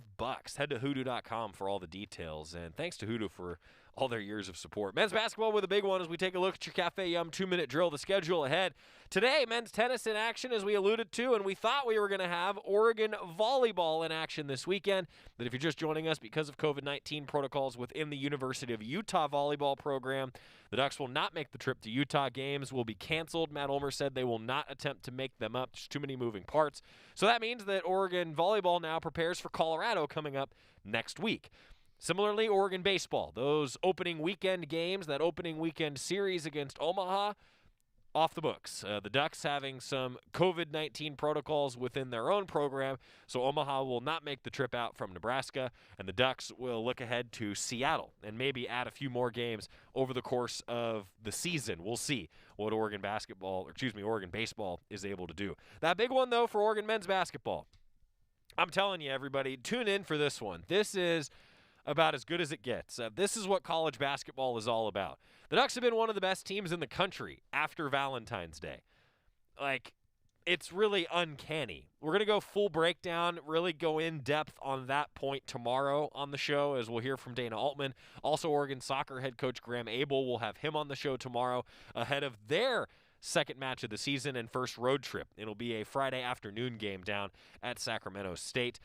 Head to hoodoo.com for all the details. And thanks to Hoodoo for all their years of support. Men's basketball with a big one as we take a look at your Cafe Yum 2-minute drill, the schedule ahead. Today, men's tennis in action, as we alluded to, and we thought we were going to have Oregon volleyball in action this weekend. But if you're just joining us because of COVID-19 protocols within the University of Utah volleyball program, the Ducks will not make the trip to Utah. Games will be canceled. Matt Ulmer said they will not attempt to make them up. There's too many moving parts. So that means that Oregon volleyball now prepares for Colorado coming up next week. Similarly, Oregon baseball, those opening weekend games, that opening weekend series against Omaha, off the books. The Ducks having some COVID-19 protocols within their own program, so Omaha will not make the trip out from Nebraska, and the Ducks will look ahead to Seattle and maybe add a few more games over the course of the season. We'll see what Oregon baseball is able to do. That big one, though, for Oregon men's basketball. I'm telling you, everybody, tune in for this one. This is about as good as it gets. This is what college basketball is all about. The Ducks have been one of the best teams in the country after Valentine's Day. It's really uncanny. We're going to go full breakdown, really go in depth on that point tomorrow on the show, as we'll hear from Dana Altman. Also, Oregon soccer head coach Graham Abel, will have him on the show tomorrow ahead of their second match of the season and first road trip. It'll be a Friday afternoon game down at Sacramento State.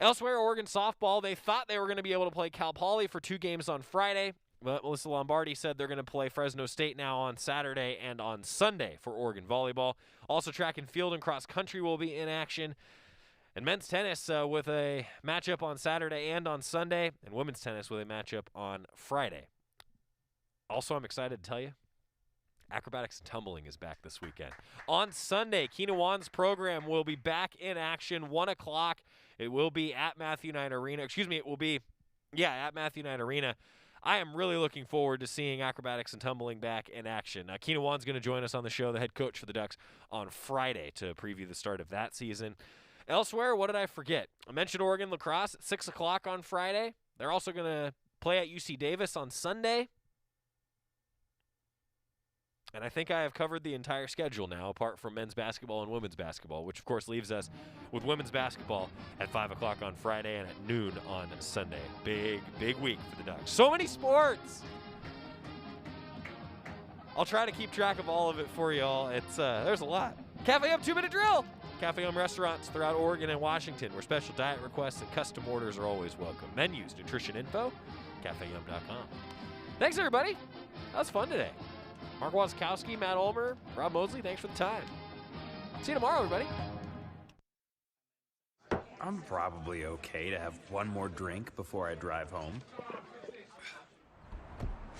Elsewhere, Oregon softball, they thought they were going to be able to play Cal Poly for 2 games on Friday, but Melissa Lombardi said they're going to play Fresno State now on Saturday and on Sunday for Oregon volleyball. Also, track and field and cross country will be in action. And men's tennis with a matchup on Saturday and on Sunday, and women's tennis with a matchup on Friday. Also, I'm excited to tell you, acrobatics and tumbling is back this weekend. On Sunday, Keena Wan's program will be back in action, 1 o'clock. It will be at Matthew Knight Arena. At Matthew Knight Arena. I am really looking forward to seeing acrobatics and tumbling back in action. Keena Wan's going to join us on the show, the head coach for the Ducks, on Friday to preview the start of that season. Elsewhere, what did I forget? I mentioned Oregon lacrosse at 6 o'clock on Friday. They're also going to play at UC Davis on Sunday. And I think I have covered the entire schedule now, apart from men's basketball and women's basketball, which, of course, leaves us with women's basketball at 5 o'clock on Friday and at noon on Sunday. Big, big week for the Ducks. So many sports! I'll try to keep track of all of it for you all. There's a lot. Cafe Yum 2-minute drill! Cafe Yum restaurants throughout Oregon and Washington, where special diet requests and custom orders are always welcome. Menus, nutrition info, cafeyum.com. Thanks, everybody. That was fun today. Mark Wasikowski, Matt Ulmer, Rob Moseley, thanks for the time. See you tomorrow, everybody. I'm probably okay to have one more drink before I drive home.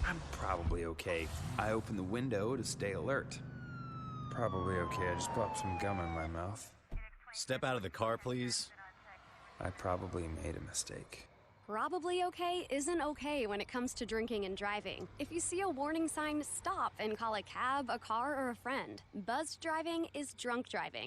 I'm probably okay. I open the window to stay alert. Probably okay. I just popped some gum in my mouth. Step out of the car, please. I probably made a mistake. Probably okay isn't okay when it comes to drinking and driving. If you see a warning sign, stop and call a cab, a car, or a friend. Buzzed driving is drunk driving.